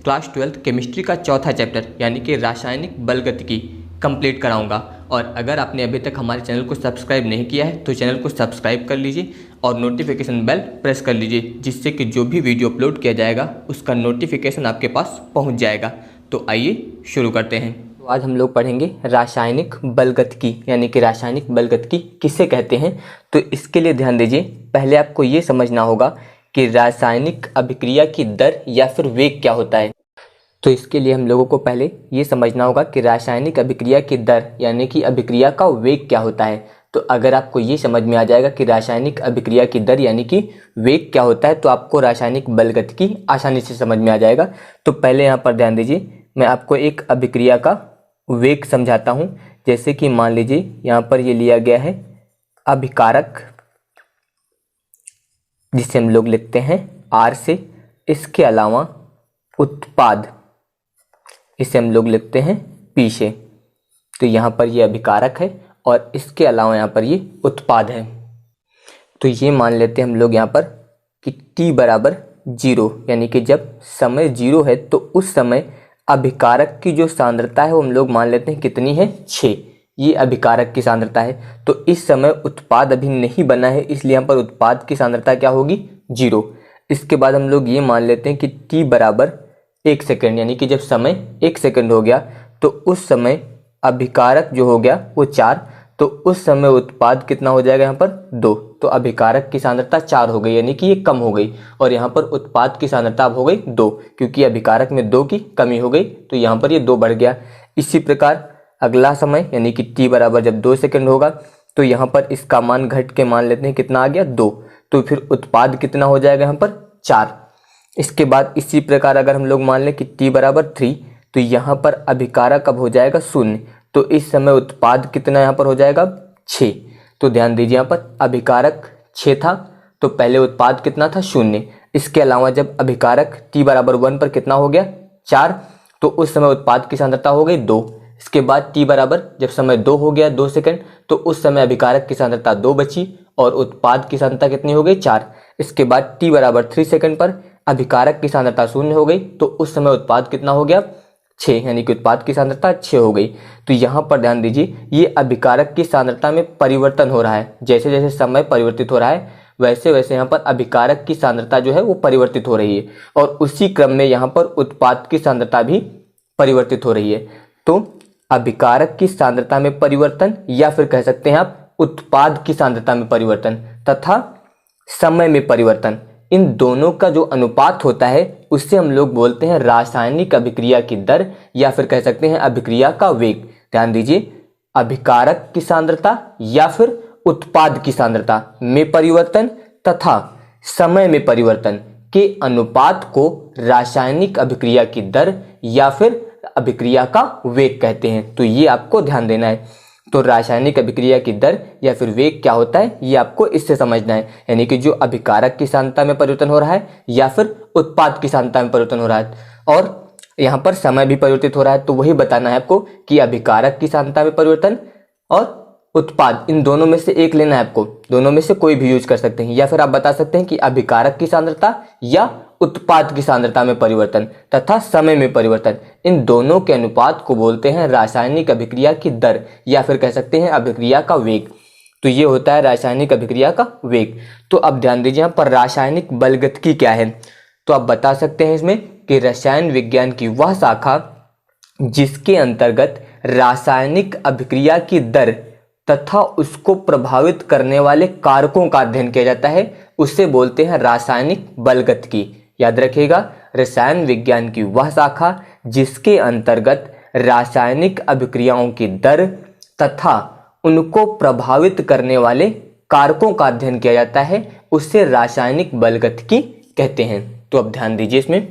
Class 12 chemistry का चौथा chapter यानी कि रासायनिक बलगतिकी कंप्लीट कराऊंगा। और अगर आपने अभी तक हमारे चैनल को सब्सक्राइब नहीं किया है तो चैनल को सब्सक्राइब कर लीजिए और नोटिफिकेशन बेल प्रेस कर लीजिए, जिससे कि जो भी वीडियो अपलोड किया जाएगा उसका नोटिफिकेशन आपके पास पहुंच जाएगा। तो आइए शुरू करते हैं। तो आज हम लोग पढ़ेंगे रासायनिक बलगतिकी यानी कि रासायनिक बलगतिकी किसे कहते हैं। तो इसके लिए ध्यान दीजिए, पहले आपको ये समझना होगा कि रासायनिक अभिक्रिया की दर या फिर वेग क्या होता है। तो इसके लिए हम लोगों को पहले ये समझना होगा कि रासायनिक अभिक्रिया की दर यानी कि अभिक्रिया का वेग क्या होता है। तो अगर आपको ये समझ में आ जाएगा कि रासायनिक अभिक्रिया की दर यानी कि वेग क्या होता है तो आपको रासायनिक बलगतिकी आसानी से समझ में आ जाएगा। तो पहले यहाँ पर ध्यान दीजिए, मैं आपको एक अभिक्रिया का वेग समझाता हूँ। जैसे कि मान लीजिए यहाँ पर ये लिया गया है अभिकारक, जिसे हम लोग लिखते हैं R से। इसके अलावा उत्पाद, इसे हम लोग लिखते हैं P से। तो यहाँ पर ये अभिकारक है और इसके अलावा यहाँ पर ये उत्पाद है। तो ये मान लेते हैं हम लोग यहाँ पर कि t बराबर 0 यानी कि जब समय 0 है तो उस समय अभिकारक की जो सांद्रता है वो हम लोग मान लेते हैं कितनी है, 6। ये अभिकारक की सांद्रता है। तो इस समय उत्पाद अभी नहीं बना है, इसलिए यहाँ पर उत्पाद की सांद्रता क्या होगी, 0। इसके बाद हम लोग ये मान लेते हैं कि t बराबर 1 सेकेंड यानी कि जब समय 1 सेकेंड हो गया तो उस समय अभिकारक जो हो गया वो 4। तो उस समय उत्पाद कितना हो जाएगा यहाँ पर, 2। तो अभिकारक की सांद्रता 4 हो गई यानी कि ये कम हो गई और यहाँ पर उत्पाद की सांद्रता अब हो गई 2, क्योंकि अभिकारक में 2 की कमी हो गई तो यहाँ पर ये 2 बढ़ गया। इसी प्रकार अगला समय यानी कि t बराबर जब 2 सेकेंड होगा तो यहाँ पर इसका मान घट के मान लेते हैं कितना आ गया, 2। तो फिर उत्पाद कितना हो जाएगा यहाँ पर, 4। इसके बाद इसी प्रकार अगर हम लोग मान लें कि t बराबर 3 तो यहाँ पर अभिकारक अब हो जाएगा 0। तो इस समय उत्पाद कितना यहाँ पर हो जाएगा, 6। तो ध्यान दीजिए यहाँ पर अभिकारक 6 था तो पहले उत्पाद कितना था, 0। इसके अलावा जब अभिकारक t बराबर 1 पर कितना हो गया, 4, तो उस समय उत्पाद की सांद्रता हो गई 2। इसके बाद t बराबर जब समय 2 हो गया 2 सेकेंड तो उस समय अभिकारक की सांद्रता 2 बची और उत्पाद की सांद्रता कितनी हो गई, 4। इसके बाद t बराबर 3 सेकेंड पर अभिकारक की सांद्रता 0 हो गई तो उस समय उत्पाद कितना हो गया, 6 यानी कि उत्पाद की सांद्रता 6 हो गई। तो यहाँ पर ध्यान दीजिए, ये अभिकारक की सांद्रता में परिवर्तन हो रहा है। जैसे जैसे समय परिवर्तित हो रहा है वैसे वैसे यहाँ पर अभिकारक की सांद्रता जो है वो परिवर्तित हो रही है और उसी क्रम में यहाँ पर उत्पाद की सांद्रता भी परिवर्तित हो रही है। तो अभिकारक की सांद्रता में परिवर्तन या फिर कह सकते हैं आप उत्पाद की सांद्रता में परिवर्तन तथा समय में परिवर्तन, इन दोनों का जो अनुपात होता है उससे हम लोग बोलते हैं रासायनिक अभिक्रिया की दर या फिर कह सकते हैं अभिक्रिया का वेग। ध्यान दीजिए, अभिकारक की सांद्रता या फिर उत्पाद की सांद्रता में परिवर्तन तथा समय में परिवर्तन के अनुपात को रासायनिक अभिक्रिया की दर या फिर अभिक्रिया का वेग कहते हैं। तो ये आपको ध्यान देना है। तो रासायनिक अभिक्रिया की दर या फिर वेग क्या होता है ये आपको इससे समझना है, यानी कि जो अभिकारक की सांद्रता में परिवर्तन हो रहा है या फिर उत्पाद की सांद्रता में परिवर्तन हो रहा है और यहाँ पर समय भी परिवर्तित हो रहा है। तो वही बताना है आपको कि अभिकारक की सांद्रता में परिवर्तन और उत्पाद, इन दोनों में से एक लेना है आपको। दोनों में से कोई भी यूज कर सकते हैं या फिर आप बता सकते हैं कि अभिकारक की सांद्रता या उत्पाद की सांद्रता में परिवर्तन तथा समय में परिवर्तन, इन दोनों के अनुपात को बोलते हैं रासायनिक अभिक्रिया की दर या फिर कह सकते हैं अभिक्रिया का वेग। तो ये होता है रासायनिक अभिक्रिया का वेग। तो अब ध्यान दीजिए यहाँ पर रासायनिक बलगतिकी क्या है। तो आप बता सकते हैं इसमें कि रसायन विज्ञान की वह शाखा जिसके अंतर्गत रासायनिक अभिक्रिया की दर तथा उसको प्रभावित करने वाले कारकों का अध्ययन किया जाता है उसे बोलते हैं रासायनिक बलगतिकी। याद रखिएगा, रसायन विज्ञान की वह शाखा जिसके अंतर्गत रासायनिक अभिक्रियाओं की दर तथा उनको प्रभावित करने वाले कारकों का अध्ययन किया जाता है उसे रासायनिक बलगतिकी कहते हैं। तो अब ध्यान दीजिए इसमें,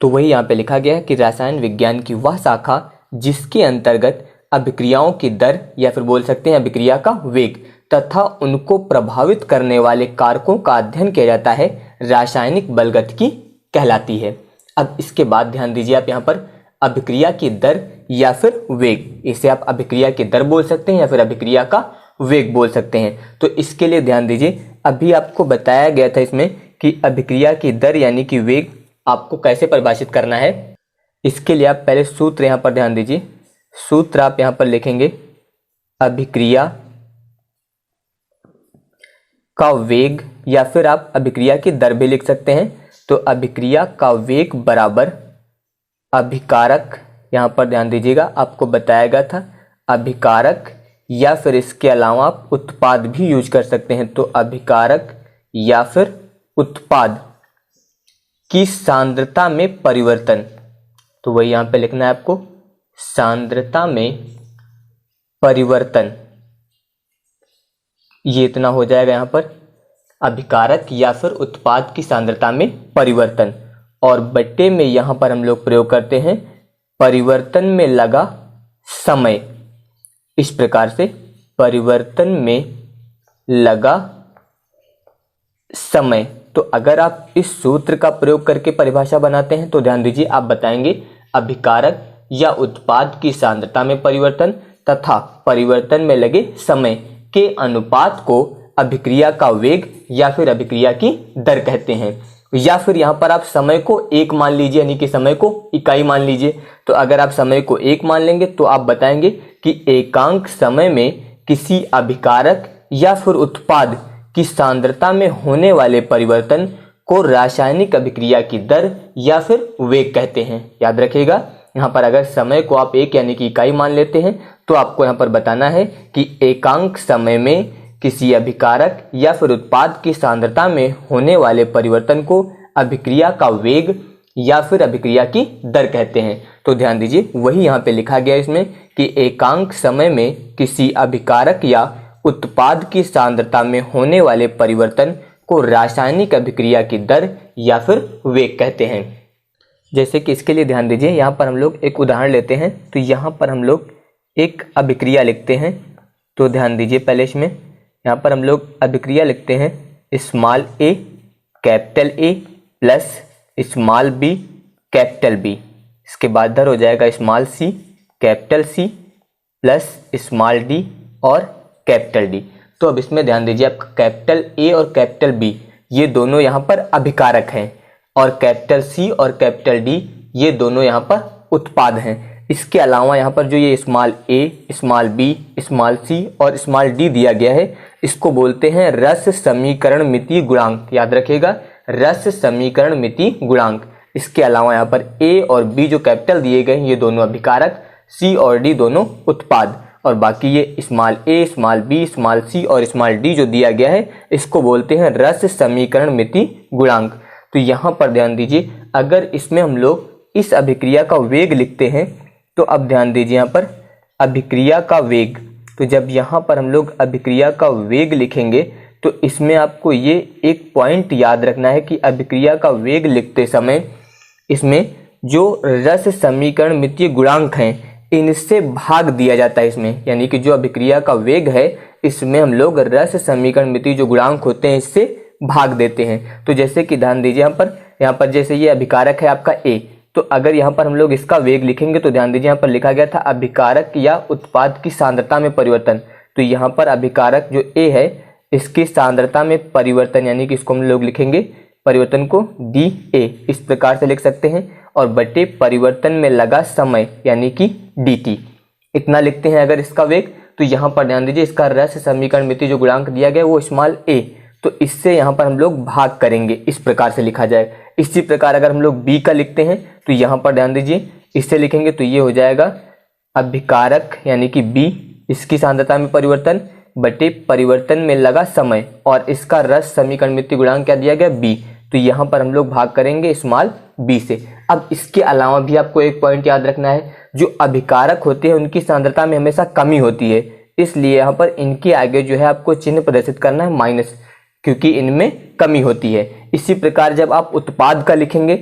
तो वही यहाँ पे लिखा गया है कि रसायन विज्ञान की वह शाखा जिसके अंतर्गत अभिक्रियाओं की दर या फिर बोल सकते हैं अभिक्रिया का वेग तथा उनको प्रभावित करने वाले कारकों का अध्ययन किया जाता है रासायनिक बलगतिकी कहलाती है। अब इसके बाद ध्यान दीजिए, आप यहाँ पर अभिक्रिया की दर या फिर वेग, इसे आप अभिक्रिया की दर बोल सकते हैं या फिर अभिक्रिया का वेग बोल सकते हैं। तो इसके लिए ध्यान दीजिए, अभी आपको बताया गया था इसमें कि अभिक्रिया की दर यानी कि वेग आपको कैसे परिभाषित करना है, इसके लिए आप पहले सूत्र यहाँ पर ध्यान दीजिए। सूत्र आप यहाँ पर लिखेंगे अभिक्रिया का वेग, या फिर आप अभिक्रिया की दर भी लिख सकते हैं। तो अभिक्रिया का वेग बराबर अभिकारक, यहाँ पर ध्यान दीजिएगा आपको बताया गया था अभिकारक, या फिर इसके अलावा आप उत्पाद भी यूज कर सकते हैं। तो अभिकारक या फिर उत्पाद की सांद्रता में परिवर्तन, तो वही यहाँ पे लिखना है आपको, सांद्रता में परिवर्तन, ये इतना हो जाएगा यहाँ पर अभिकारक या फिर उत्पाद की सांद्रता में परिवर्तन। और बट्टे में यहाँ पर हम लोग प्रयोग करते हैं परिवर्तन में लगा समय। इस प्रकार से परिवर्तन में लगा समय। तो अगर आप इस सूत्र का प्रयोग करके परिभाषा बनाते हैं तो ध्यान दीजिए आप बताएंगे अभिकारक या उत्पाद की सांद्रता में परिवर्तन तथा परिवर्तन में लगे समय के अनुपात को अभिक्रिया का वेग या फिर अभिक्रिया की दर कहते हैं। या फिर यहाँ पर आप समय को एक मान लीजिए, यानी कि समय को इकाई मान लीजिए। तो अगर आप समय को एक मान लेंगे तो आप बताएंगे कि एकांक समय में किसी अभिकारक या फिर उत्पाद की सांद्रता में होने वाले परिवर्तन को रासायनिक अभिक्रिया की दर या फिर वेग कहते हैं। याद रखिएगा, यहाँ पर अगर समय को आप एक यानी कि इकाई मान लेते हैं तो आपको यहाँ पर बताना है कि एकांक समय में किसी अभिकारक या फिर उत्पाद की सांद्रता में होने वाले परिवर्तन को अभिक्रिया का वेग या फिर अभिक्रिया की दर कहते हैं। तो ध्यान दीजिए वही यहाँ पे लिखा गया इसमें कि एकांक समय में किसी अभिकारक या उत्पाद की सांद्रता में होने वाले परिवर्तन को रासायनिक अभिक्रिया की दर या फिर वेग कहते हैं। जैसे कि इसके लिए ध्यान दीजिए, यहाँ पर हम लोग एक उदाहरण लेते हैं। तो यहाँ पर हम लोग एक अभिक्रिया लिखते हैं। तो ध्यान दीजिए पहले इसमें यहाँ पर हम लोग अभिक्रिया लिखते हैं small A capital A plus small B capital B. इसके बाद दर हो जाएगा small c capital C plus small d और कैपिटल डी। तो अब इसमें ध्यान दीजिए आपका कैपिटल ए और कैपिटल बी ये दोनों यहाँ पर अभिकारक हैं और कैपिटल सी और कैपिटल डी ये दोनों यहाँ पर उत्पाद हैं। इसके अलावा यहाँ पर जो ये स्मॉल ए, स्मॉल बी, स्मॉल सी और स्मॉल डी दिया गया है इसको बोलते हैं रस समीकरण मितीय गुणांक। याद रखिएगा रस समीकरण मितीय गुणांक। इसके अलावा यहाँ पर ए और बी जो कैपिटल दिए गए ये दोनों अभिकारक, सी और डी दोनों उत्पाद, और बाकी ये स्मॉल ए, स्मॉल बी, स्मॉल सी और स्मॉल डी जो दिया गया है इसको बोलते हैं रस समीकरण मितीय गुणांक। तो यहाँ पर ध्यान दीजिए अगर इसमें हम लोग इस अभिक्रिया का वेग लिखते हैं तो अब ध्यान दीजिए यहाँ पर अभिक्रिया का वेग। तो जब यहाँ पर हम लोग अभिक्रिया का वेग लिखेंगे तो इसमें आपको ये एक पॉइंट याद रखना है कि अभिक्रिया का वेग लिखते समय इसमें जो रस समीकरण मितीय गुणांक हैं इनसे भाग दिया जाता है इसमें, यानी कि जो अभिक्रिया का वेग है इसमें हम लोग रस समीकरण मितीय जो गुणांक होते हैं इससे भाग देते हैं। तो जैसे कि ध्यान दीजिए यहाँ पर जैसे ये अभिकारक है आपका ए, तो अगर यहाँ पर हम लोग इसका वेग लिखेंगे तो ध्यान दीजिए यहाँ पर लिखा गया था अभिकारक या उत्पाद की सांद्रता में परिवर्तन। तो यहाँ पर अभिकारक जो ए है इसकी सांद्रता में परिवर्तन, यानी कि इसको हम लोग लिखेंगे परिवर्तन को डी ए, इस प्रकार से लिख सकते हैं, और बटे परिवर्तन में लगा समय यानी कि डी टी, इतना लिखते हैं अगर इसका वेग। तो यहाँ पर ध्यान दीजिए इसका रस समीकरण मितीय जो गुणांक दिया गया वो स्मॉल ए, तो इससे यहाँ पर हम लोग भाग करेंगे, इस प्रकार से लिखा जाए। इसी प्रकार अगर हम लोग बी का लिखते हैं तो यहाँ पर ध्यान दीजिए इससे लिखेंगे तो ये हो जाएगा अभिकारक यानी कि बी, इसकी सांद्रता में परिवर्तन बटे परिवर्तन में लगा समय, और इसका रस समीकरण मितीय गुणांक क्या दिया गया बी, तो यहाँ पर हम लोग भाग करेंगे स्मॉल बी से। अब इसके अलावा भी आपको एक पॉइंट याद रखना है, जो अभिकारक होते हैं उनकी सांद्रता में हमेशा कमी होती है, इसलिए यहाँ पर इनके आगे जो है आपको चिन्ह प्रदर्शित करना है माइनस, क्योंकि इनमें कमी होती है। इसी प्रकार जब आप उत्पाद का लिखेंगे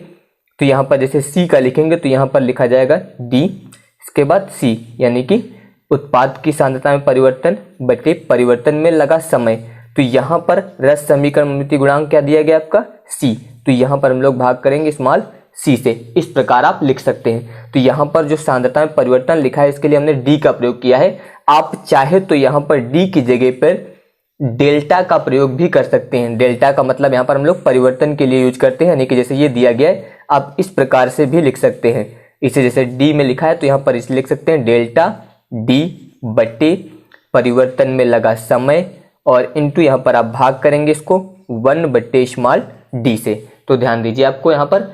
तो यहाँ पर जैसे सी का लिखेंगे तो यहाँ पर लिखा जाएगा डी, इसके बाद सी, यानी कि उत्पाद की सांद्रता में परिवर्तन बटे परिवर्तन में लगा समय। तो यहाँ पर रस समीकरण मितीय गुणांक क्या दिया गया आपका सी, तो यहाँ पर हम लोग भाग करेंगे स्मॉल सी से, इस प्रकार आप लिख सकते हैं। तो यहाँ पर जो सांद्रता में परिवर्तन लिखा है इसके लिए हमने डी का प्रयोग किया है। आप चाहे तो यहाँ पर डी की जगह पर डेल्टा का प्रयोग भी कर सकते हैं। डेल्टा का मतलब यहाँ पर हम लोग परिवर्तन के लिए यूज करते हैं, यानी कि जैसे ये दिया गया है आप इस प्रकार से भी लिख सकते हैं। इसे जैसे डी में लिखा है तो यहाँ पर इसे लिख सकते हैं डेल्टा डी बटे परिवर्तन में लगा समय और इनटू यहाँ पर आप भाग करेंगे इसको 1 बटे स्मॉल डी से। तो ध्यान दीजिए, आपको यहाँ पर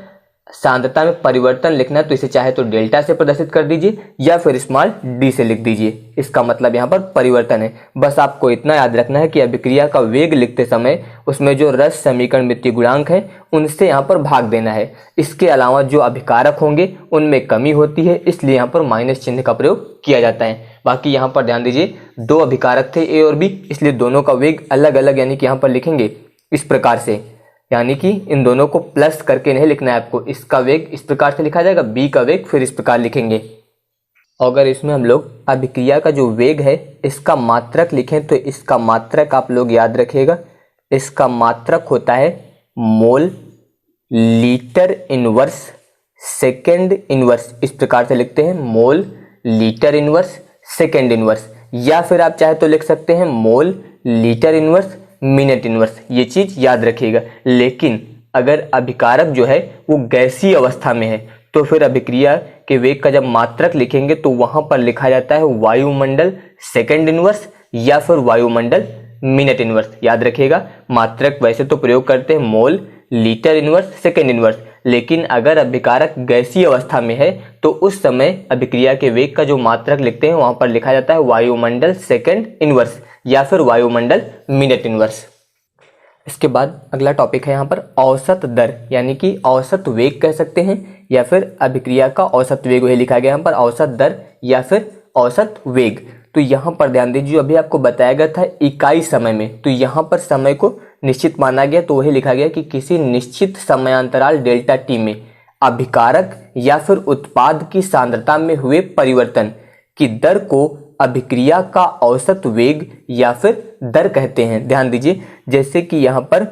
सांद्रता में परिवर्तन लिखना है तो इसे चाहे तो डेल्टा से प्रदर्शित कर दीजिए या फिर स्मॉल डी से लिख दीजिए। इसका मतलब यहाँ पर परिवर्तन है। बस आपको इतना याद रखना है कि अभिक्रिया का वेग लिखते समय उसमें जो रस समीकरण मिति गुणांक है उनसे यहाँ पर भाग देना है। इसके अलावा जो अभिकारक होंगे उनमें कमी होती है, इसलिए यहाँ पर माइनस चिन्ह का प्रयोग किया जाता है। बाकी यहाँ पर ध्यान दीजिए, दो अभिकारक थे ए और बी, इसलिए दोनों का वेग अलग अलग यानी कि यहाँ पर लिखेंगे इस प्रकार से, यानी कि इन दोनों को प्लस करके नहीं लिखना है आपको। इसका वेग इस प्रकार से लिखा जाएगा, बी का वेग फिर इस प्रकार लिखेंगे। अगर इसमें हम लोग अभिक्रिया का जो वेग है इसका मात्रक लिखें तो इसका मात्रक आप लोग याद रखिएगा, इसका मात्रक होता है mole litre inverse second inverse. इस प्रकार से लिखते हैं mole litre inverse second inverse, या फिर आप चाहे तो लिख सकते हैं mole litre inverse minute inverse. ये चीज याद रखिएगा। लेकिन अगर अभिकारक जो है वो गैसीय अवस्था में है तो फिर अभिक्रिया के वेग का जब मात्रक लिखेंगे तो वहां पर लिखा जाता है वायुमंडल सेकेंड इनवर्स या फिर वायुमंडल मिनट इनवर्स। याद रखिएगा, मात्रक वैसे तो प्रयोग करते हैं mole litre inverse second inverse, लेकिन अगर अभिकारक गैसीय अवस्था में है तो उस समय अभिक्रिया के वेग का जो मात्रक लिखते हैं वहां पर लिखा जाता है वायुमंडल सेकेंड इनवर्स या फिर वायुमंडल मिनट इनवर्स। इसके बाद अगला टॉपिक है यहाँ पर औसत दर, यानी कि औसत वेग कह सकते हैं या फिर अभिक्रिया का औसत वेग वही लिखा गया यहाँ पर औसत दर या फिर औसत वेग। तो यहाँ पर ध्यान दीजिए, जो अभी आपको बताया गया था इकाई समय में, तो यहाँ पर समय को निश्चित माना गया तो वही लिखा गया कि किसी निश्चित समयांतराल डेल्टा टी में अभिकारक या फिर उत्पाद की सांद्रता में हुए परिवर्तन की दर को अभिक्रिया का औसत वेग या फिर दर कहते हैं। ध्यान दीजिए, जैसे कि यहाँ पर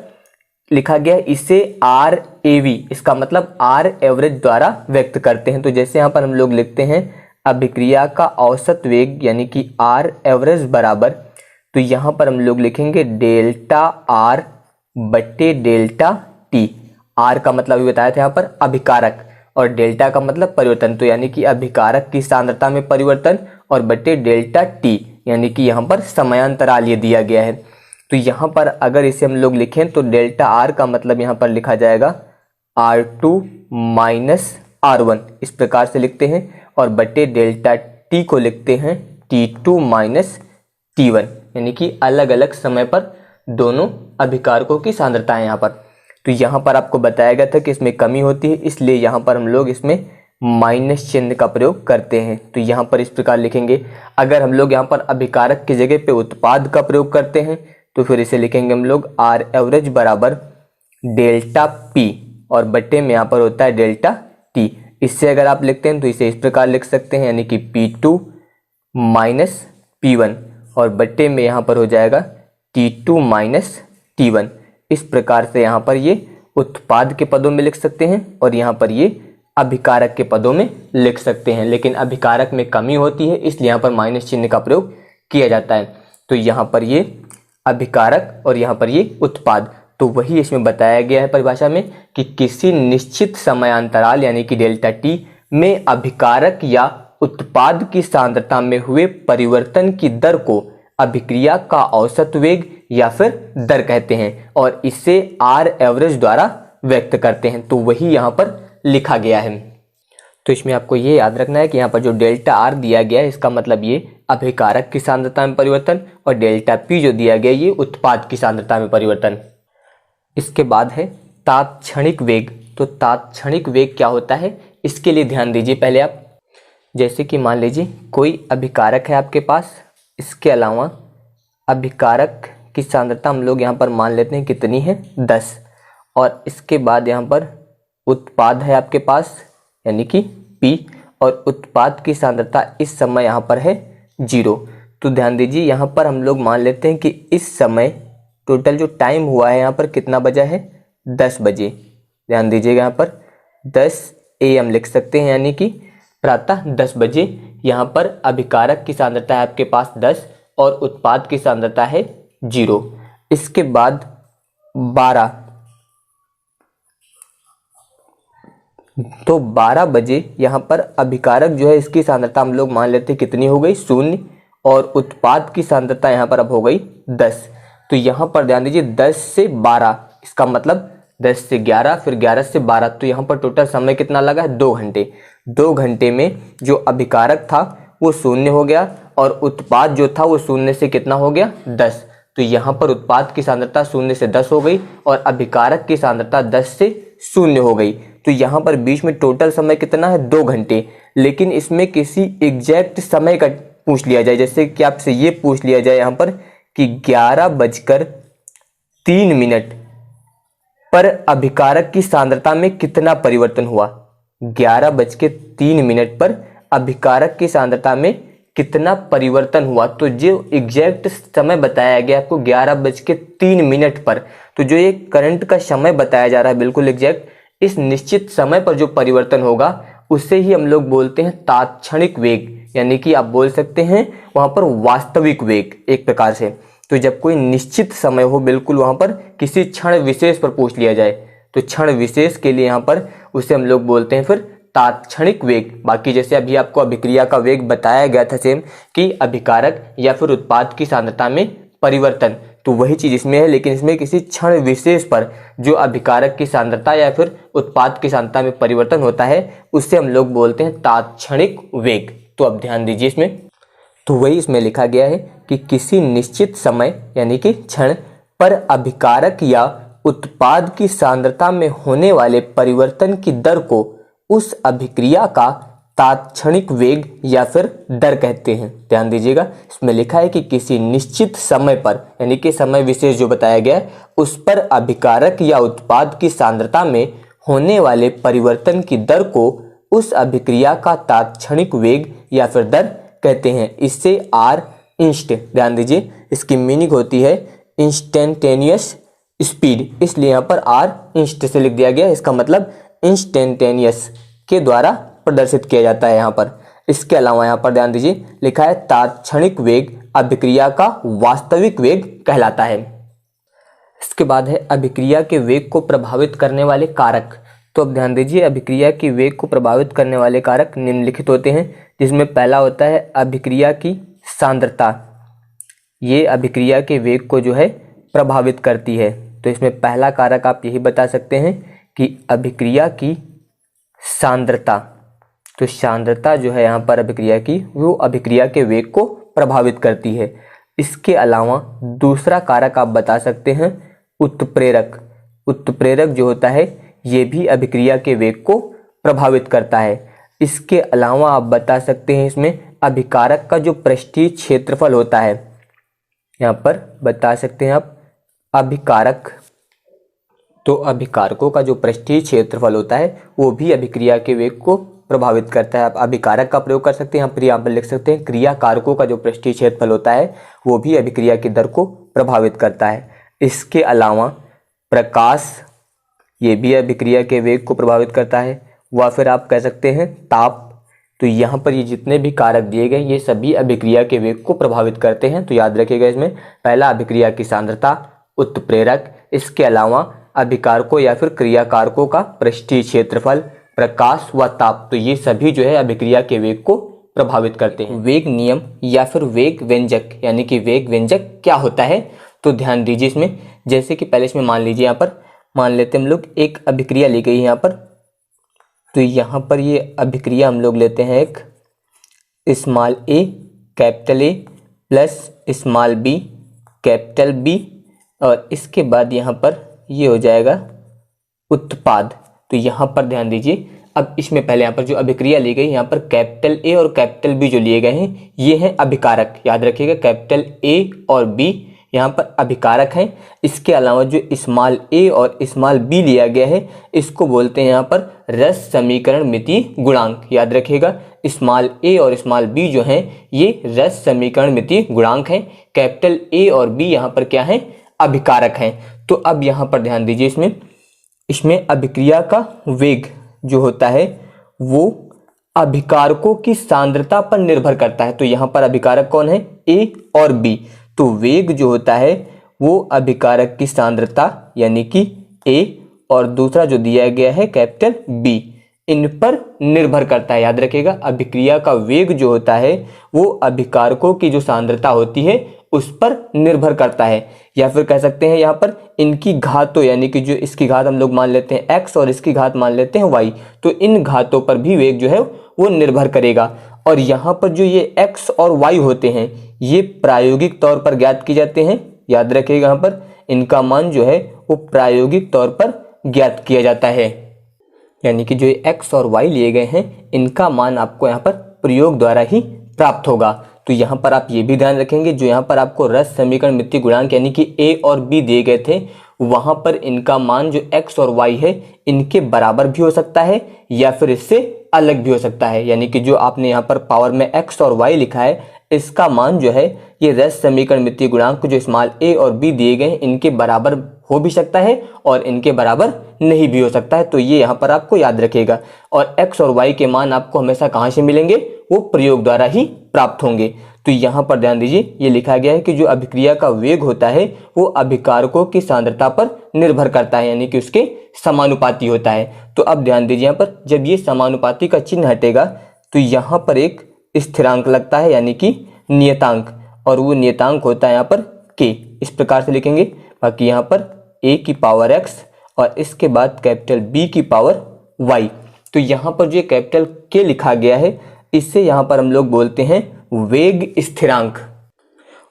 लिखा गया इसे आर एवी, इसका मतलब आर एवरेज द्वारा व्यक्त करते हैं। तो जैसे यहाँ पर हम लोग लिखते हैं अभिक्रिया का औसत वेग यानी कि आर एवरेज बराबर, तो यहाँ पर हम लोग लिखेंगे डेल्टा आर बटे डेल्टा टी। आर का मतलब भी बताया था यहाँ पर अभिकारक और डेल्टा का मतलब परिवर्तन, तो यानी कि अभिकारक की सांद्रता में परिवर्तन और बटे डेल्टा टी यानी कि यहाँ पर समयांतराल ये दिया गया है। तो यहाँ पर अगर इसे हम लोग लिखें तो डेल्टा आर का मतलब यहाँ पर लिखा जाएगा R2 माइनस R1, इस प्रकार से लिखते हैं, और बटे डेल्टा टी को लिखते हैं T2 माइनस T1, यानी कि अलग अलग समय पर दोनों अभिकारकों की सांद्रता है यहाँ पर। तो यहाँ पर आपको बताया गया था कि इसमें कमी होती है, इसलिए यहाँ पर हम लोग इसमें माइनस चिन्ह का प्रयोग करते हैं। तो यहाँ पर इस प्रकार लिखेंगे। अगर हम लोग यहाँ पर अभिकारक की जगह पे उत्पाद का प्रयोग करते हैं तो फिर इसे लिखेंगे हम लोग आर एवरेज बराबर डेल्टा पी और बटे में यहाँ पर होता है डेल्टा टी। इससे अगर आप लिखते हैं तो इसे इस प्रकार लिख सकते हैं, यानी कि P2 माइनस P1 और बटे में यहाँ पर हो जाएगा T2 माइनस T1। इस प्रकार से यहाँ पर ये उत्पाद के पदों में लिख सकते हैं और यहाँ पर ये अभिकारक के पदों में लिख सकते हैं। लेकिन अभिकारक में कमी होती है इसलिए यहाँ पर माइनस चिन्ह का प्रयोग किया जाता है। तो यहाँ पर ये अभिकारक और यहाँ पर ये उत्पाद, तो वही इसमें बताया गया है परिभाषा में कि किसी निश्चित समयांतराल यानी कि डेल्टा टी में अभिकारक या उत्पाद की सांद्रता में हुए परिवर्तन की दर को अभिक्रिया का औसत वेग या फिर दर कहते हैं और इसे आर एवरेज द्वारा व्यक्त करते हैं। तो वही यहाँ पर लिखा गया है। तो इसमें आपको ये याद रखना है कि यहाँ पर जो डेल्टा आर दिया गया है इसका मतलब ये अभिकारक की सांद्रता में परिवर्तन और डेल्टा पी जो दिया गया ये उत्पाद की सांद्रता में परिवर्तन। इसके बाद है तात्क्षणिक वेग। तो तात्क्षणिक वेग क्या होता है इसके लिए ध्यान दीजिए पहले आप। जैसे कि मान लीजिए कोई अभिकारक है आपके पास, इसके अलावा अभिकारक की सांद्रता हम लोग यहाँ पर मान लेते हैं कितनी है 10, और इसके बाद यहाँ पर उत्पाद है आपके पास यानी कि P और उत्पाद की सांद्रता इस समय यहाँ पर है 0। तो ध्यान दीजिए यहाँ पर हम लोग मान लेते हैं कि इस समय टोटल जो टाइम हुआ है यहाँ पर कितना बजा है 10 बजे। ध्यान दीजिएगा यहाँ पर 10 AM लिख सकते हैं, यानी कि प्रातः 10 बजे यहाँ पर अभिकारक की सांद्रता है आपके पास 10 और उत्पाद की सांद्रता है 0। इसके बाद 12 तो 12 बजे यहाँ पर अभिकारक जो है इसकी सांद्रता हम लोग मान लेते हैं कितनी हो गई 0, और उत्पाद की सांद्रता यहाँ पर अब हो गई 10। तो यहाँ पर ध्यान दीजिए 10 से 12, इसका मतलब 10 से 11, फिर 11 से 12, तो यहाँ पर टोटल समय कितना लगा है 2 घंटे। 2 घंटे में जो अभिकारक था वो 0 हो गया और उत्पाद जो था वो 0 से कितना हो गया 10। तो यहाँ पर उत्पाद की सांद्रता 0 से 10 हो गई और अभिकारक की सांद्रता 10 से 0 हो गई। तो यहाँ पर बीच में टोटल समय कितना है 2 घंटे। लेकिन इसमें किसी एग्जैक्ट समय का पूछ लिया जाए, जैसे कि आपसे ये पूछ लिया जाए यहाँ पर कि 11:03 पर अभिकारक की सांद्रता में कितना परिवर्तन हुआ। 11:03 पर अभिकारक की सांद्रता में कितना परिवर्तन हुआ। तो जो एग्जैक्ट समय बताया गया आपको 11:03 पर, तो जो ये करंट का समय बताया जा रहा है बिल्कुल एग्जैक्ट, इस निश्चित समय पर जो परिवर्तन होगा उसे ही हम लोग बोलते हैं तात्क्षणिक वेग, यानी कि आप बोल सकते हैं वहां पर वास्तविक वेग एक प्रकार से। तो जब कोई निश्चित समय हो बिल्कुल वहां पर किसी क्षण विशेष पर पूछ लिया जाए, तो क्षण विशेष के लिए यहाँ पर उसे हम लोग बोलते हैं फिर तात्क्षणिक वेग। बाकी जैसे अभी आपको अभिक्रिया का वेग बताया गया था सेम कि अभिकारक या फिर उत्पाद की सांद्रता में परिवर्तन, तो वही चीज इसमें है, लेकिन इसमें किसी क्षण विशेष पर जो अभिकारक की सांद्रता या फिर उत्पाद की सांद्रता में परिवर्तन होता है उससे हम लोग बोलते हैं तात्क्षणिक वेग। तो अब ध्यान दीजिए इसमें, तो वही इसमें लिखा गया है कि किसी निश्चित समय यानी कि क्षण पर अभिकारक या उत्पाद की सांद्रता में होने वाले परिवर्तन की दर को उस अभिक्रिया का तात्क्षणिक वेग या फिर दर कहते हैं। ध्यान दीजिएगा, इसमें लिखा है कि किसी निश्चित समय पर यानी कि समय विशेष जो बताया गया है उस पर अभिकारक या उत्पाद की सांद्रता में होने वाले परिवर्तन की दर को उस अभिक्रिया का तात्क्षणिक वेग या फिर दर कहते हैं। इससे आर इंस्ट, ध्यान दीजिए इसकी मीनिंग होती है इंस्टेंटेनियस स्पीड, इसलिए यहाँ पर आर इंस्ट से लिख दिया गया। इसका मतलब इंस्टेंटेनियस के द्वारा प्रदर्शित किया जाता है यहाँ पर। इसके अलावा यहाँ पर ध्यान दीजिए लिखा है तात्क्षणिक वेग अभिक्रिया का वास्तविक वेग कहलाता है। इसके बाद है अभिक्रिया के वेग को प्रभावित करने वाले कारक। तो अब ध्यान दीजिए अभिक्रिया की वेग को प्रभावित करने वाले कारक निम्नलिखित होते हैं, जिसमें पहला होता है अभिक्रिया की सांद्रता। ये अभिक्रिया के वेग को जो है प्रभावित करती है। तो इसमें पहला कारक आप यही बता सकते हैं कि अभिक्रिया की सांद्रता। तो सांद्रता जो है यहाँ पर अभिक्रिया की, वो अभिक्रिया के वेग को प्रभावित करती है। इसके अलावा दूसरा कारक आप बता सकते हैं उत्प्रेरक। उत्प्रेरक जो होता है ये भी अभिक्रिया के वेग को प्रभावित करता है। इसके अलावा आप बता सकते हैं इसमें अभिकारक का जो पृष्ठीय क्षेत्रफल होता है, यहाँ पर बता सकते हैं आप अभिकारक। तो अभिकारकों का जो पृष्ठीय क्षेत्रफल होता है वो भी अभिक्रिया के वेग को प्रभावित करता है। आप अभिकारक का प्रयोग कर सकते हैं, यहाँ पर यहाँ पर लिख सकते हैं क्रिया कारकों का जो पृष्ठीय क्षेत्रफल होता है वो भी अभिक्रिया की दर को प्रभावित करता है। इसके अलावा प्रकाश, ये भी अभिक्रिया के वेग को प्रभावित करता है। व फिर आप कह सकते हैं ताप। तो यहाँ पर ये जितने भी कारक दिए गए ये सभी अभिक्रिया के वेग को प्रभावित करते हैं। तो याद रखिएगा इसमें पहला अभिक्रिया की सांद्रता, उत्प्रेरक, इसके अलावा अभिकारकों या फिर क्रियाकारकों का पृष्ठीय क्षेत्रफल, प्रकाश व ताप। तो ये सभी जो है अभिक्रिया के वेग को प्रभावित करते हैं। वेग नियम या फिर वेग व्यंजक, यानी कि वेग व्यंजक क्या होता है, तो ध्यान दीजिए इसमें। जैसे कि पहले इसमें मान लीजिए, यहाँ पर मान लेते हम लोग एक अभिक्रिया ली गई है यहाँ पर। तो यहाँ पर ये अभिक्रिया हम लोग लेते हैं एक small A capital A plus small B capital B, और इसके बाद यहाँ पर ये हो जाएगा उत्पाद। तो यहाँ पर ध्यान दीजिए, अब इसमें पहले यहाँ पर जो अभिक्रिया ली गई यहाँ पर कैपिटल ए और कैपिटल बी जो लिए गए हैं ये हैं अभिकारक। याद रखिएगा कैपिटल ए और बी यहाँ पर अभिकारक हैं। इसके अलावा जो स्मॉल ए और स्मॉल बी लिया गया है इसको बोलते हैं यहाँ पर रस समीकरण मितीय गुणांक। याद रखिएगा स्मॉल ए और स्मॉल बी जो हैं ये रस समीकरण मितीय गुणांक हैं। कैपिटल ए और बी यहाँ पर क्या है, अभिकारक हैं। तो अब यहाँ पर ध्यान दीजिए इसमें अभिक्रिया का वेग जो होता है वो अभिकारकों की सांद्रता पर निर्भर करता है। तो यहाँ पर अभिकारक कौन है, ए और बी। तो वेग जो होता है वो अभिकारक की सांद्रता यानी कि ए और दूसरा जो दिया गया है कैपिटल बी, इन पर निर्भर करता है। याद रखिएगा, अभिक्रिया का वेग जो होता है वो अभिकारकों की जो सांद्रता होती है उस पर निर्भर करता है। या फिर कह सकते हैं यहाँ पर इनकी घातों, यानी कि जो इसकी घात हम लोग मान लेते हैं x और इसकी घात मान लेते हैं y, तो इन घातों पर भी वेग जो है वो निर्भर करेगा। और यहाँ पर जो ये x और y होते हैं ये प्रायोगिक तौर पर ज्ञात किए जाते हैं। याद रखिएगा, यहाँ पर इनका मान जो है वो प्रायोगिक तौर पर ज्ञात किया जाता है। यानी कि जो x और y लिए गए हैं इनका मान आपको यहाँ पर प्रयोग द्वारा ही प्राप्त होगा। तो यहाँ पर आप ये भी ध्यान रखेंगे, जो यहाँ पर आपको रस समीकरण मिति गुणांक यानी कि a और b दिए गए थे, वहां पर इनका मान जो x और y है इनके बराबर भी हो सकता है या फिर इससे अलग भी हो सकता है। यानी कि जो आपने यहाँ पर पावर में x और y लिखा है इसका मान जो है ये रस समीकरण मिति गुणांक जो स्मॉल a और b दिए गए हैं इनके बराबर हो भी सकता है और इनके बराबर नहीं भी हो सकता है। तो ये यहाँ पर आपको याद रखिएगा। और x और y के मान आपको हमेशा कहाँ से मिलेंगे, वो प्रयोग द्वारा ही प्राप्त होंगे। तो यहाँ पर ध्यान दीजिए, ये लिखा गया है कि जो अभिक्रिया का वेग होता है वो अभिकारकों की सांद्रता पर निर्भर करता है, यानी कि उसके समानुपाती होता है। तो अब ध्यान दीजिए, यहाँ पर जब ये समानुपाती का चिन्ह हटेगा तो यहाँ पर एक स्थिरांक लगता है, यानी कि नियतांक, और वो नियतांक होता है यहाँ पर k। इस प्रकार से लिखेंगे। बाकी यहाँ पर a की पावर x और इसके बाद कैपिटल B की पावर y। तो यहाँ पर जो कैपिटल K लिखा गया है इससे यहाँ पर हम लोग बोलते हैं वेग स्थिरांक,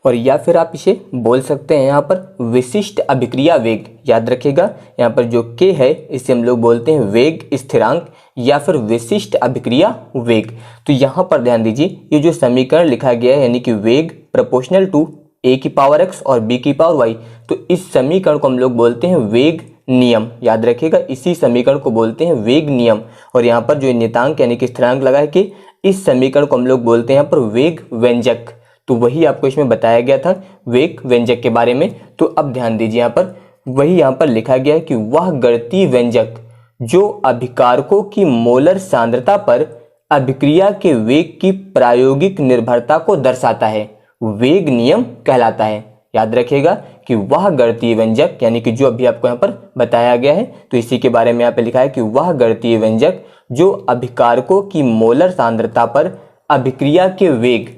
और या फिर आप इसे बोल सकते हैं यहाँ पर विशिष्ट अभिक्रिया वेग। याद रखिएगा, यहाँ पर जो K है इसे हम लोग बोलते हैं वेग स्थिरांक या फिर विशिष्ट अभिक्रिया वेग। तो यहाँ पर ध्यान दीजिए, ये जो समीकरण लिखा गया है यानी कि वेग प्रोपोर्शनल टू a की पावर x और b की पावर y, तो इस समीकरण को हम लोग बोलते हैं वेग नियम। याद रखिएगा, इसी समीकरण को बोलते हैं वेग नियम। और यहाँ पर जो नियतांक यानी कि स्थिरांक लगा है कि इस समीकरण को हम लोग बोलते हैं यहाँ पर वेग व्यंजक। तो वही आपको इसमें बताया गया था वेग व्यंजक के बारे में। तो अब ध्यान दीजिए, यहाँ पर वही यहाँ पर लिखा गया है कि वह गणितीय व्यंजक जो अभिकारकों की मोलर सांद्रता पर अभिक्रिया के वेग की प्रायोगिक निर्भरता को दर्शाता है वेग नियम कहलाता है। याद रखिएगा कि वह गणितीय व्यंजक, यानी कि जो अभी आपको यहाँ पर बताया गया है, तो इसी के बारे में यहाँ पे लिखा है कि वह गणितीय व्यंजक जो अभिकारकों की मोलर सांद्रता पर अभिक्रिया के वेग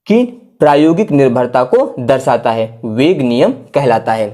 की प्रायोगिक निर्भरता को दर्शाता है वेग नियम कहलाता है।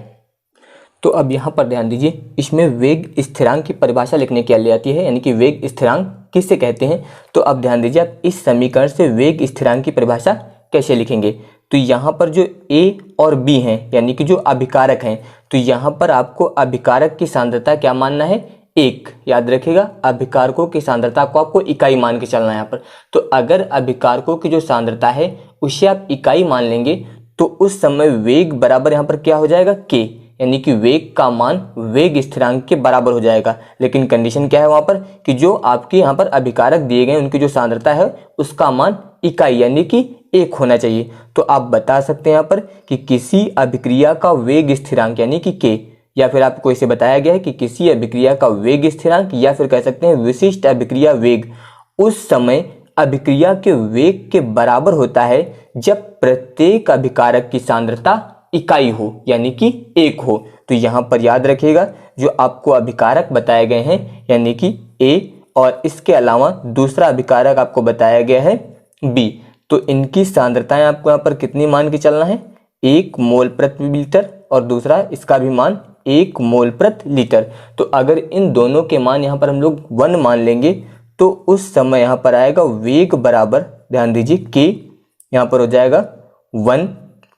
तो अब यहाँ पर ध्यान दीजिए, इसमें वेग स्थिरांक की परिभाषा लिखने के लिए आती है, यानी कि वेग स्थिरांक किसे कहते हैं। तो अब ध्यान दीजिए, आप इस समीकरण से वेग स्थिरांक की परिभाषा कैसे लिखेंगे। तो यहाँ पर जो a और b हैं यानी कि जो अभिकारक हैं, तो यहाँ पर आपको अभिकारक की सांद्रता क्या मानना है, 1। याद रखिएगा, अभिकारकों की सांद्रता को आपको इकाई मान के चलना है यहाँ पर। तो अगर अभिकारकों की जो सांद्रता है उसे आप इकाई मान लेंगे तो उस समय वेग बराबर यहाँ पर क्या हो जाएगा, k, यानी कि वेग का मान वेग स्थिरांक के बराबर हो जाएगा। लेकिन कंडीशन क्या है वहां पर कि जो आपके यहाँ पर अभिकारक दिए गए उनकी जो सांद्रता है उसका मान इकाई यानी कि 1 होना चाहिए। तो आप बता सकते हैं यहाँ पर कि किसी अभिक्रिया का वेग स्थिरांक यानी कि k, या फिर आपको इसे बताया गया है कि किसी अभिक्रिया का वेग स्थिरांक या फिर कह सकते हैं विशिष्ट अभिक्रिया वेग उस समय अभिक्रिया के वेग के बराबर होता है जब प्रत्येक अभिकारक की सांद्रता इकाई हो यानी कि 1 हो। तो यहाँ पर याद रखिएगा, जो आपको अभिकारक बताए गए हैं यानी कि A और इसके अलावा दूसरा अभिकारक आपको बताया गया है B, तो इनकी सांद्रताएं आपको यहाँ पर कितनी मान के चलना है, 1 मोल प्रति लीटर और दूसरा इसका भी मान 1 मोल प्रति लीटर। तो अगर इन दोनों के मान यहाँ पर हम लोग 1 मान लेंगे तो उस समय यहाँ पर आएगा वेग बराबर, ध्यान दीजिए, k यहाँ पर हो जाएगा 1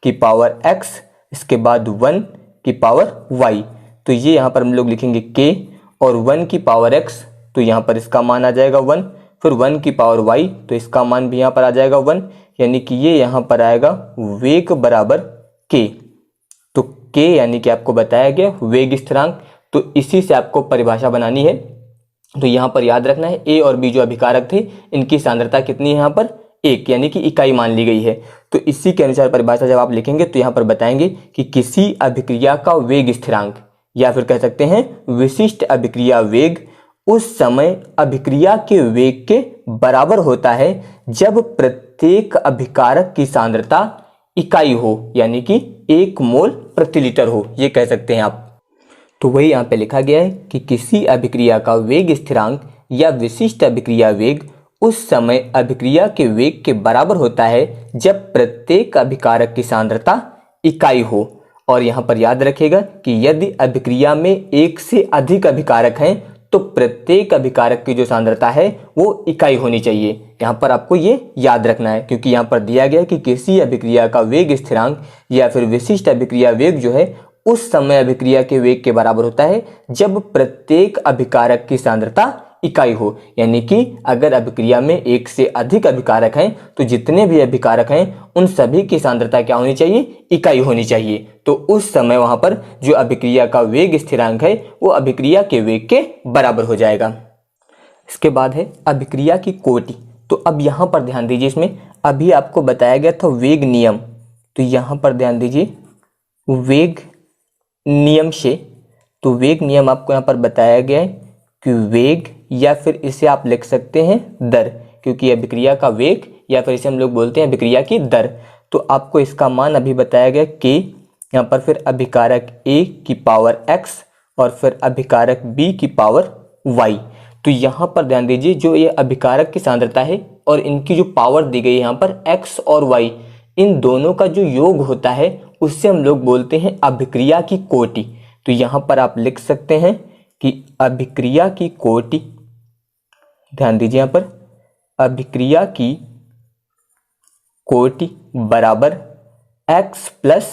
की पावर x, इसके बाद 1 की पावर y। तो ये यहाँ पर हम लोग लिखेंगे k और 1 की पावर x, तो यहाँ पर इसका मान आ जाएगा 1, फिर 1 की पावर y, तो इसका मान भी यहाँ पर आ जाएगा 1, यानी कि ये यहाँ पर आएगा वेग बराबर k। तो k यानी कि आपको बताया गया वेग स्थिरांक, तो इसी से आपको परिभाषा बनानी है। तो यहाँ पर याद रखना है a और b जो अभिकारक थे इनकी सांद्रता कितनी है यहाँ पर 1 यानी कि इकाई मान ली गई है। तो इसी के अनुसार परिभाषा जब आप लिखेंगे तो यहाँ पर बताएंगे कि किसी अभिक्रिया का वेग स्थिरांक या फिर कह सकते हैं विशिष्ट अभिक्रिया वेग उस समय अभिक्रिया के वेग के बराबर होता है जब प्रत्येक अभिकारक की सांद्रता इकाई हो यानी कि 1 मोल प्रति लीटर हो, ये कह सकते हैं आप। तो वही यहाँ पे लिखा गया है कि किसी अभिक्रिया का वेग स्थिरांक या विशिष्ट अभिक्रिया वेग उस समय अभिक्रिया के वेग के बराबर होता है जब प्रत्येक अभिकारक की सांद्रता इकाई हो। और यहाँ पर याद रखिएगा कि यदि अभिक्रिया में एक से अधिक अभिकारक हैं तो प्रत्येक अभिकारक की जो सांद्रता है वो इकाई होनी चाहिए। यहाँ पर आपको ये याद रखना है, क्योंकि यहाँ पर दिया गया है कि किसी अभिक्रिया का वेग स्थिरांक या फिर विशिष्ट अभिक्रिया वेग जो है उस समय अभिक्रिया के वेग के बराबर होता है जब प्रत्येक अभिकारक की सांद्रता इकाई हो। यानी कि अगर अभिक्रिया में एक से अधिक अभिकारक हैं तो जितने भी अभिकारक हैं उन सभी की सांद्रता क्या होनी चाहिए, इकाई होनी चाहिए। तो उस समय वहां पर जो अभिक्रिया का वेग स्थिरांक है वो अभिक्रिया के वेग के बराबर हो जाएगा। इसके बाद है अभिक्रिया की कोटि। तो अब यहाँ पर ध्यान दीजिए, इसमें अभी आपको बताया गया था वेग नियम, तो यहाँ पर ध्यान दीजिए वेग नियम से, तो वेग नियम आपको यहाँ पर बताया गया है कि वेग या फिर इसे आप लिख सकते हैं दर, क्योंकि अभिक्रिया का वेग या फिर इसे हम लोग बोलते हैं अभिक्रिया की दर। तो आपको इसका मान अभी बताया गया कि यहाँ पर फिर अभिकारक A की पावर x और फिर अभिकारक B की पावर y। तो यहाँ पर ध्यान दीजिए जो ये अभिकारक की सांद्रता है और इनकी जो पावर दी गई है यहाँ पर x और y, इन दोनों का जो योग होता है उससे हम लोग बोलते हैं अभिक्रिया की कोटि। तो यहाँ पर आप लिख सकते हैं कि अभिक्रिया की कोटि, ध्यान दीजिए यहाँ पर अभिक्रिया की कोटि बराबर x प्लस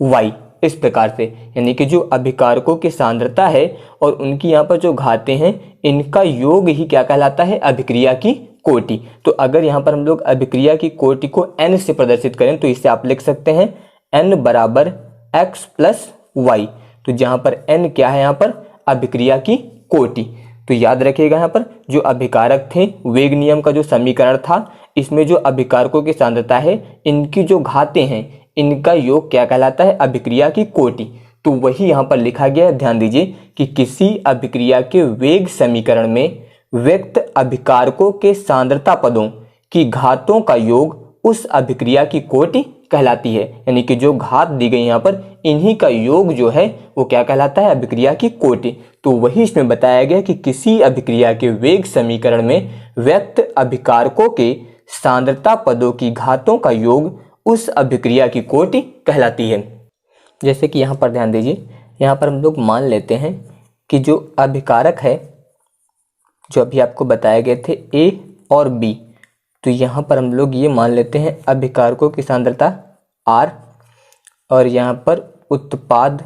y, इस प्रकार से। यानी कि जो अभिकारकों की सांद्रता है और उनकी यहाँ पर जो घातें हैं इनका योग ही क्या कहलाता है, अभिक्रिया की कोटि। तो अगर यहाँ पर हम लोग अभिक्रिया की कोटि को n से प्रदर्शित करें तो इसे आप लिख सकते हैं n बराबर x प्लस y। तो जहाँ पर n क्या है, यहाँ पर अभिक्रिया की कोटि। तो याद रखिएगा यहाँ पर जो अभिकारक थे, वेग नियम का जो समीकरण था, इसमें जो अभिकारकों की सांद्रता है इनकी जो घातें हैं इनका योग क्या कहलाता है, अभिक्रिया की कोटि। तो वही यहाँ पर लिखा गया है। ध्यान दीजिए कि किसी अभिक्रिया के वेग समीकरण में व्यक्त अभिकारकों के सांद्रता पदों की घातों का योग उस अभिक्रिया की कोटि कहलाती है। यानी कि जो घात दी गई यहाँ पर इन्हीं का योग जो है वो क्या कहलाता है, अभिक्रिया की कोटि। तो वही इसमें बताया गया कि किसी अभिक्रिया के वेग समीकरण में व्यक्त अभिकारकों के सांद्रता पदों की घातों का योग उस अभिक्रिया की कोटि कहलाती है। जैसे कि यहाँ पर ध्यान दीजिए, यहाँ पर हम लोग मान लेते हैं कि जो अभिकारक है जो अभी आपको बताए गए थे A और B, तो यहाँ पर हम लोग ये मान लेते हैं अभिकारकों की सांद्रता R और यहाँ पर उत्पाद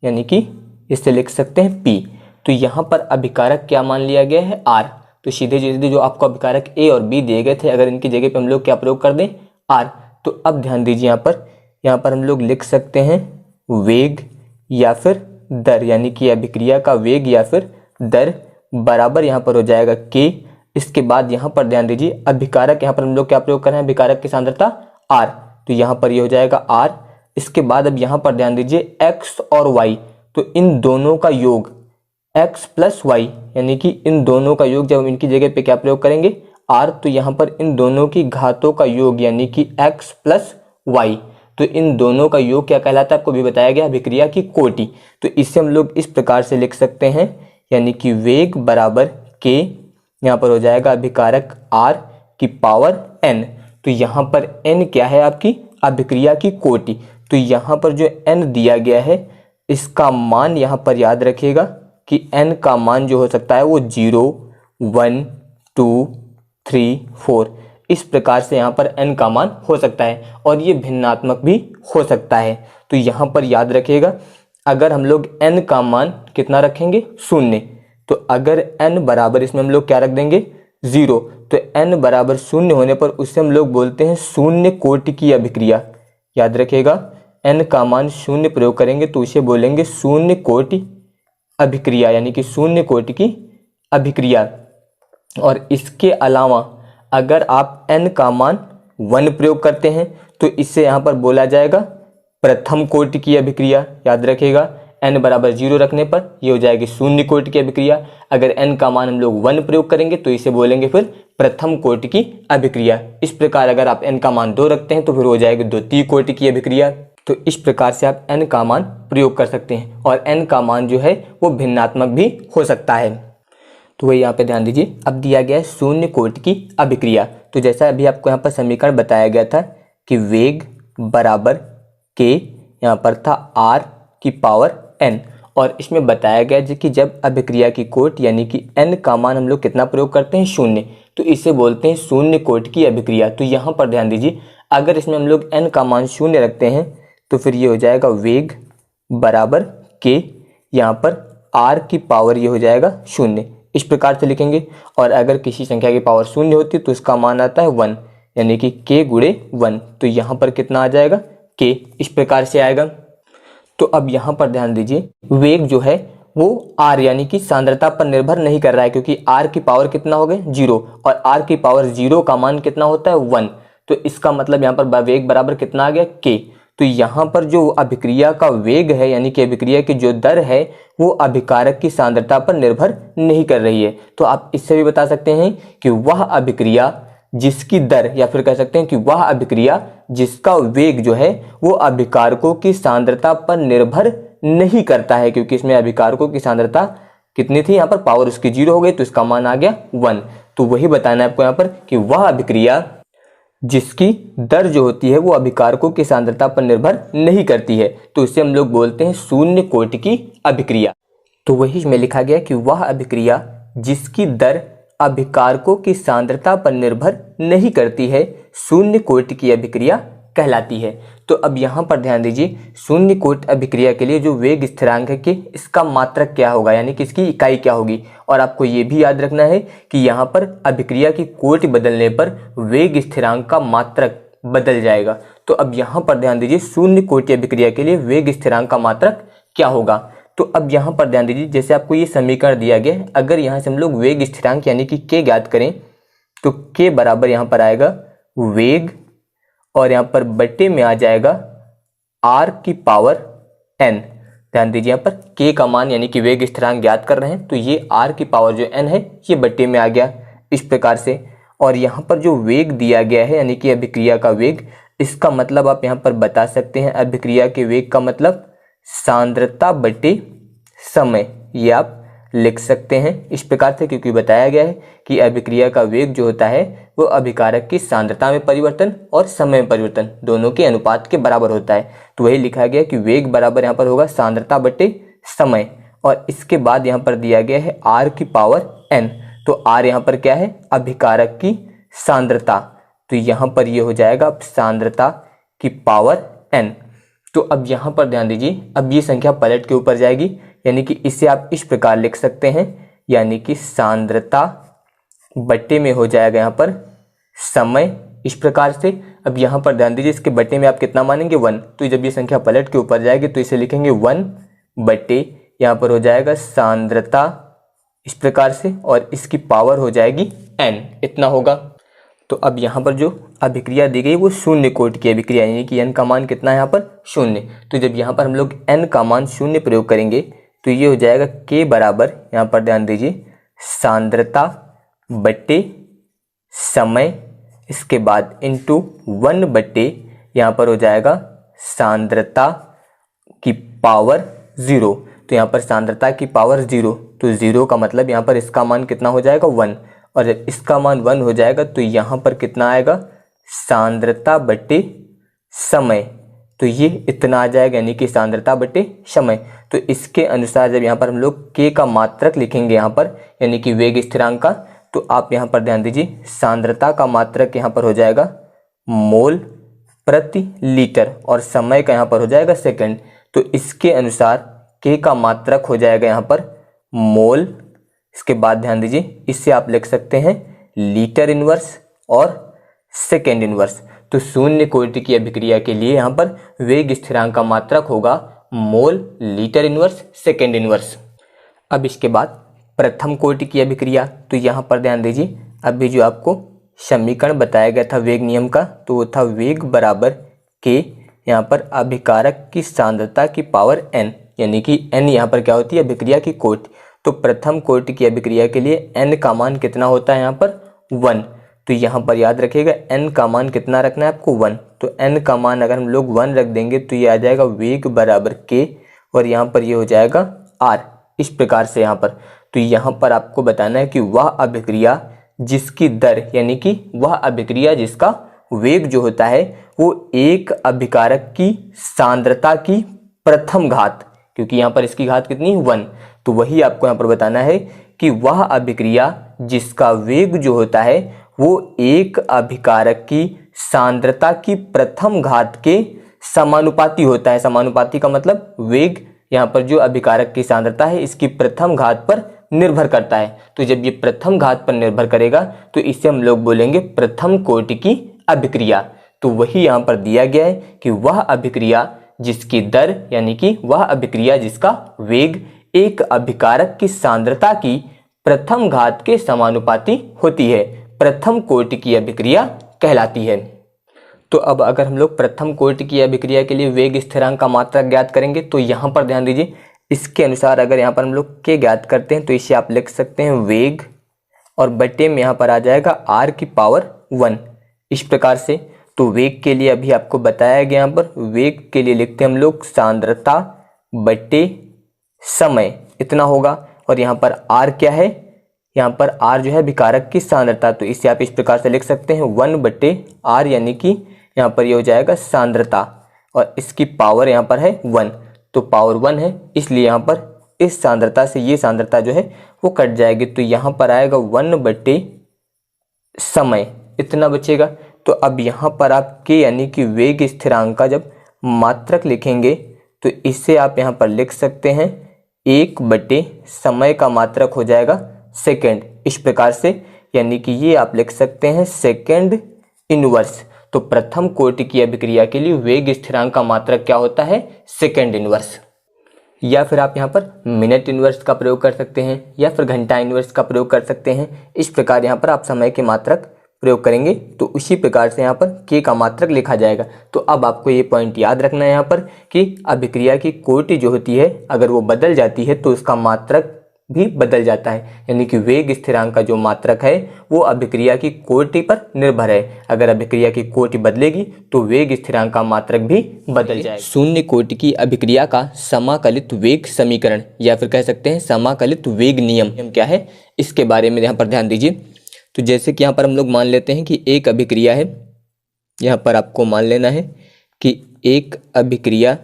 यानी कि इसे लिख सकते हैं P। तो यहाँ पर अभिकारक क्या मान लिया गया है, R। तो सीधे सीधे जो आपको अभिकारक A और B दिए गए थे अगर इनकी जगह पे हम लोग क्या प्रयोग कर दें, R। तो अब ध्यान दीजिए यहाँ पर हम लोग लिख सकते हैं वेग या फिर दर, यानी कि अभिक्रिया का वेग या फिर दर बराबर यहाँ पर हो जाएगा K। इसके बाद यहाँ पर ध्यान दीजिए अभिकारक, यहाँ पर हम लोग क्या प्रयोग कर रहे हैं, अभिकारक की सांद्रता R। तो यहाँ पर ये हो जाएगा R। इसके बाद अब यहाँ पर ध्यान दीजिए x और y, तो इन दोनों का योग x प्लस y, यानी कि इन दोनों का योग जब हम इनकी जगह पे क्या प्रयोग करेंगे, R। तो यहाँ पर इन दोनों की घातों का योग यानी कि x प्लस y, तो इन दोनों का योग क्या कहलाता है, आपको भी बताया गया, अभिक्रिया की कोटि। तो इसे हम लोग इस प्रकार से लिख सकते हैं, यानी कि वेग बराबर K, यहाँ पर हो जाएगा अभिकारक R की पावर N। तो यहाँ पर N क्या है, आपकी अभिक्रिया की कोटि। तो यहाँ पर जो N दिया गया है इसका मान यहाँ पर याद रखिएगा कि N का मान जो हो सकता है वो 0, 1, 2, 3, 4, इस प्रकार से यहाँ पर n का मान हो सकता है और ये भिन्नात्मक भी हो सकता है। तो यहाँ पर याद रखिएगा अगर हम लोग n का मान कितना रखेंगे, 0, तो अगर n बराबर इसमें हम लोग क्या रख देंगे, 0, तो n बराबर 0 होने पर उसे हम लोग बोलते हैं शून्य कोटि की अभिक्रिया। याद रखिएगा n का मान 0 प्रयोग करेंगे तो उसे बोलेंगे शून्य कोटि अभिक्रिया, यानी कि शून्य कोटि की अभिक्रिया। और इसके अलावा अगर आप n का मान 1 प्रयोग करते हैं तो इससे यहाँ पर बोला जाएगा प्रथम कोटि की अभिक्रिया। याद रखिएगा n बराबर 0 रखने पर ये हो जाएगी शून्य कोटि की अभिक्रिया। अगर n का मान हम लोग 1 प्रयोग करेंगे तो इसे बोलेंगे फिर प्रथम कोटि की अभिक्रिया। इस प्रकार अगर आप n का मान 2 रखते हैं तो फिर हो जाएगी द्वितीय कोटि की अभिक्रिया। तो इस प्रकार से आप n का मान प्रयोग कर सकते हैं और n का मान जो है वो भिन्नात्मक भी हो सकता है। तो वही यहाँ पे ध्यान दीजिए। अब दिया गया है शून्य कोटि की अभिक्रिया। तो जैसा अभी आपको यहाँ पर समीकरण बताया गया था कि वेग बराबर के, यहाँ पर था r की पावर n, और इसमें बताया गया है कि जब अभिक्रिया की कोटि यानी कि n का मान हम लोग कितना प्रयोग करते हैं, शून्य, तो इसे बोलते हैं शून्य कोटि की अभिक्रिया। तो यहाँ पर ध्यान दीजिए, अगर इसमें हम लोग n का मान शून्य रखते हैं तो फिर ये हो जाएगा वेग बराबर के, यहाँ पर r की पावर ये हो जाएगा शून्य, इस प्रकार से लिखेंगे। और अगर किसी संख्या की पावर शून्य होती है तो इसका मान आता है 1, यानी कि k गुणे 1। तो यहाँ पर कितना आ जाएगा, k, इस प्रकार से आएगा। तो अब यहाँ पर ध्यान दीजिए, वेग जो है वो r यानी कि सांद्रता पर निर्भर नहीं कर रहा है, क्योंकि r की पावर कितना हो गए 0, और r की पावर 0 का मान कितना होता है 1। तो इसका मतलब यहाँ पर वेग बराबर कितना आ गया, k। तो यहाँ पर जो अभिक्रिया का वेग है यानी कि अभिक्रिया की जो दर है वो अभिकारक की सांद्रता पर निर्भर नहीं कर रही है। तो आप इससे भी बता सकते हैं कि वह अभिक्रिया जिसकी दर, या फिर कह सकते हैं कि वह अभिक्रिया जिसका वेग जो है वो अभिकारकों की सांद्रता पर निर्भर नहीं करता है, क्योंकि इसमें अभिकारकों की सांद्रता कितनी थी, यहाँ पर पावर उसकी 0 हो गई, तो इसका मान आ गया 1। तो वही बताना है आपको यहाँ पर कि वह अभिक्रिया जिसकी दर जो होती है वो अभिकारकों की सांद्रता पर निर्भर नहीं करती है, तो इसे हम लोग बोलते हैं शून्य कोटि की अभिक्रिया। तो वही इसमें लिखा गया कि वह अभिक्रिया जिसकी दर अभिकारकों की सांद्रता पर निर्भर नहीं करती है शून्य कोटि की अभिक्रिया कहलाती है। तो अब यहाँ पर ध्यान दीजिए, शून्य कोटि अभिक्रिया के लिए जो वेग स्थिरांक है कि इसका मात्रक क्या होगा, यानी कि इसकी इकाई क्या होगी। और आपको ये भी याद रखना है कि यहाँ पर अभिक्रिया की कोटि बदलने पर वेग स्थिरांक का मात्रक बदल जाएगा। तो अब यहाँ पर ध्यान दीजिए, शून्य कोटि अभिक्रिया के लिए वेग स्थिरांक का मात्रक क्या होगा। तो अब यहाँ पर ध्यान दीजिए, जैसे आपको ये समीकरण दिया गया है, अगर यहाँ से हम लोग वेग स्थिरांक यानी कि k ज्ञात करें तो k बराबर यहाँ पर आएगा वेग, और यहाँ पर बट्टे में आ जाएगा r की पावर n। ध्यान दीजिए, यहाँ पर k का मान यानी कि वेग स्थिरांक ज्ञात कर रहे हैं, तो ये r की पावर जो n है ये बट्टे में आ गया, इस प्रकार से। और यहाँ पर जो वेग दिया गया है यानी कि अभिक्रिया का वेग, इसका मतलब आप यहाँ पर बता सकते हैं, अभिक्रिया के वेग का मतलब सांद्रता बटे समय, ये आप लिख सकते हैं इस प्रकार से, क्योंकि बताया गया है कि अभिक्रिया का वेग जो होता है वो अभिकारक की सांद्रता में परिवर्तन और समय में परिवर्तन दोनों के अनुपात के बराबर होता है। तो वही लिखा गया कि वेग बराबर यहाँ पर होगा सांद्रता बटे समय, और इसके बाद यहाँ पर दिया गया है r की पावर n। तो r यहाँ पर क्या है, अभिकारक की सांद्रता, तो यहाँ पर ये हो जाएगा सांद्रता की पावर n। तो अब यहाँ पर ध्यान दीजिए, अब ये संख्या पलट के ऊपर जाएगी, यानी कि इसे आप इस प्रकार लिख सकते हैं, यानी कि सांद्रता बट्टे में हो जाएगा यहाँ पर समय, इस प्रकार से। अब यहाँ पर ध्यान दीजिए, इसके बट्टे में आप कितना मानेंगे 1, तो जब ये संख्या पलट के ऊपर जाएगी तो इसे लिखेंगे 1 बट्टे, यहाँ पर हो जाएगा सांद्रता, इस प्रकार से, और इसकी पावर हो जाएगी n, इतना होगा। तो अब यहाँ पर जो अभिक्रिया दी गई वो शून्य कोटि की अभिक्रिया, यानी कि n का मान कितना है यहाँ पर 0। तो जब यहाँ पर हम लोग n का मान 0 प्रयोग करेंगे तो ये हो जाएगा k बराबर, यहाँ पर ध्यान दीजिए, सांद्रता बट्टे समय, इसके बाद इंटू 1 बट्टे, यहाँ पर हो जाएगा सांद्रता की पावर 0। तो यहाँ पर सांद्रता की पावर 0, तो 0 का मतलब यहाँ पर इसका मान कितना हो जाएगा 1, और जब इसका मान 1 हो जाएगा तो यहाँ पर कितना आएगा, सांद्रता बटे समय, तो ये इतना आ जाएगा, यानी कि सांद्रता बटे समय। तो इसके अनुसार जब यहाँ पर हम लोग k का मात्रक लिखेंगे यहाँ पर, यानी कि वेग स्थिरांक का, तो आप यहाँ पर ध्यान दीजिए, सांद्रता का मात्रक यहाँ पर हो जाएगा मोल प्रति लीटर, और समय का यहाँ पर हो जाएगा सेकंड। तो इसके अनुसार k का मात्रक हो जाएगा यहाँ पर मोल, इसके बाद ध्यान दीजिए, इससे आप लिख सकते हैं लीटर इनवर्स और सेकेंड इनवर्स। तो शून्य कोटि की अभिक्रिया के लिए यहाँ पर वेग स्थिरांक का मात्रक होगा मोल, लीटर इनवर्स, सेकेंड इनवर्स। अब इसके बाद प्रथम कोटि की अभिक्रिया, तो यहाँ पर ध्यान दीजिए, अभी जो आपको समीकरण बताया गया था वेग नियम का, तो वो था वेग बराबर के, यहाँ पर अभिकारक की सांद्रता की पावर n, यानी कि n यहाँ पर क्या होती है, अभिक्रिया की कोटि। तो प्रथम कोटि की अभिक्रिया के लिए n का मान कितना होता है यहाँ पर 1। तो यहाँ पर याद रखिएगा n का मान कितना रखना है आपको 1। तो n का मान अगर हम लोग 1 रख देंगे तो ये आ जाएगा वेग बराबर k, और यहाँ पर ये हो जाएगा r, इस प्रकार से यहाँ पर। तो यहाँ पर आपको बताना है कि वह अभिक्रिया जिसकी दर यानी कि वह अभिक्रिया जिसका वेग जो होता है वो एक अभिकारक की सांद्रता की प्रथम घात, क्योंकि यहाँ पर इसकी घात कितनी 1, तो वही आपको यहाँ पर बताना है कि वह अभिक्रिया जिसका वेग जो होता है वो एक अभिकारक की सांद्रता की प्रथम घात के समानुपाती होता है। समानुपाती का मतलब वेग यहाँ पर जो अभिकारक की सांद्रता है इसकी प्रथम घात पर निर्भर करता है। तो जब ये प्रथम घात पर निर्भर करेगा तो इसे हम लोग बोलेंगे प्रथम कोटि की अभिक्रिया। तो वही यहाँ पर दिया गया है कि वह अभिक्रिया जिसकी दर यानी कि वह अभिक्रिया जिसका वेग एक अभिकारक की सांद्रता की प्रथम घात के समानुपाती होती है, प्रथम कोटि की अभिक्रिया कहलाती है। तो अब अगर हम लोग प्रथम कोटि की अभिक्रिया के लिए वेग स्थिरांक का मात्रक ज्ञात करेंगे तो यहाँ पर ध्यान दीजिए, इसके अनुसार अगर यहाँ पर हम लोग के ज्ञात करते हैं तो इसे आप लिख सकते हैं वेग और बटे में यहाँ पर आ जाएगा r की पावर 1, इस प्रकार से। तो वेग के लिए अभी आपको बताया गया, यहाँ पर वेग के लिए लिखते हैं हम लोग सांद्रता बटे समय इतना होगा, और यहाँ पर r क्या है, यहाँ पर r जो है अभिकारक की सांद्रता, तो इसे आप इस प्रकार से लिख सकते हैं 1 बटे r, यानी कि यहाँ पर ये हो जाएगा सांद्रता और इसकी पावर यहाँ पर है 1, तो पावर 1 है, इसलिए यहाँ पर इस सांद्रता से ये सांद्रता जो है वो कट जाएगी, तो यहाँ पर आएगा 1 बटे समय इतना बचेगा। तो अब यहाँ पर आप के यानी कि वेग स्थिरांक का जब मात्रक लिखेंगे तो इसे आप यहाँ पर लिख सकते हैं 1 बटे समय का मात्रक हो जाएगा सेकेंड, इस प्रकार से, यानी कि ये आप लिख सकते हैं सेकेंड इनवर्स। तो प्रथम कोटि की अभिक्रिया के लिए वेग स्थिरांक का मात्रक क्या होता है, सेकेंड इनवर्स। या फिर आप यहाँ पर मिनट इनवर्स का प्रयोग कर सकते हैं या फिर घंटा इनवर्स का प्रयोग कर सकते हैं। इस प्रकार यहाँ पर आप समय के मात्रक प्रयोग करेंगे तो उसी प्रकार से यहाँ पर के का मात्रक लिखा जाएगा। तो अब आपको ये पॉइंट याद रखना है यहाँ पर कि अभिक्रिया की कोटि जो होती है अगर वो बदल जाती है तो उसका मात्रक भी बदल जाता है, यानी कि वेग स्थिरांक का जो मात्रक है वो अभिक्रिया की कोटि पर निर्भर है। अगर अभिक्रिया की कोटि बदलेगी तो वेग स्थिरांक का मात्रक भी बदल जाएगा। शून्य कोटि की अभिक्रिया का समाकलित वेग समीकरण या फिर कह सकते हैं समाकलित वेग नियम क्या है, इसके बारे में यहाँ पर ध्यान दीजिए। तो जैसे कि यहाँ पर हम लोग मान लेते हैं कि एक अभिक्रिया है, यहाँ पर आपको मान लेना है कि एक अभिक्रिया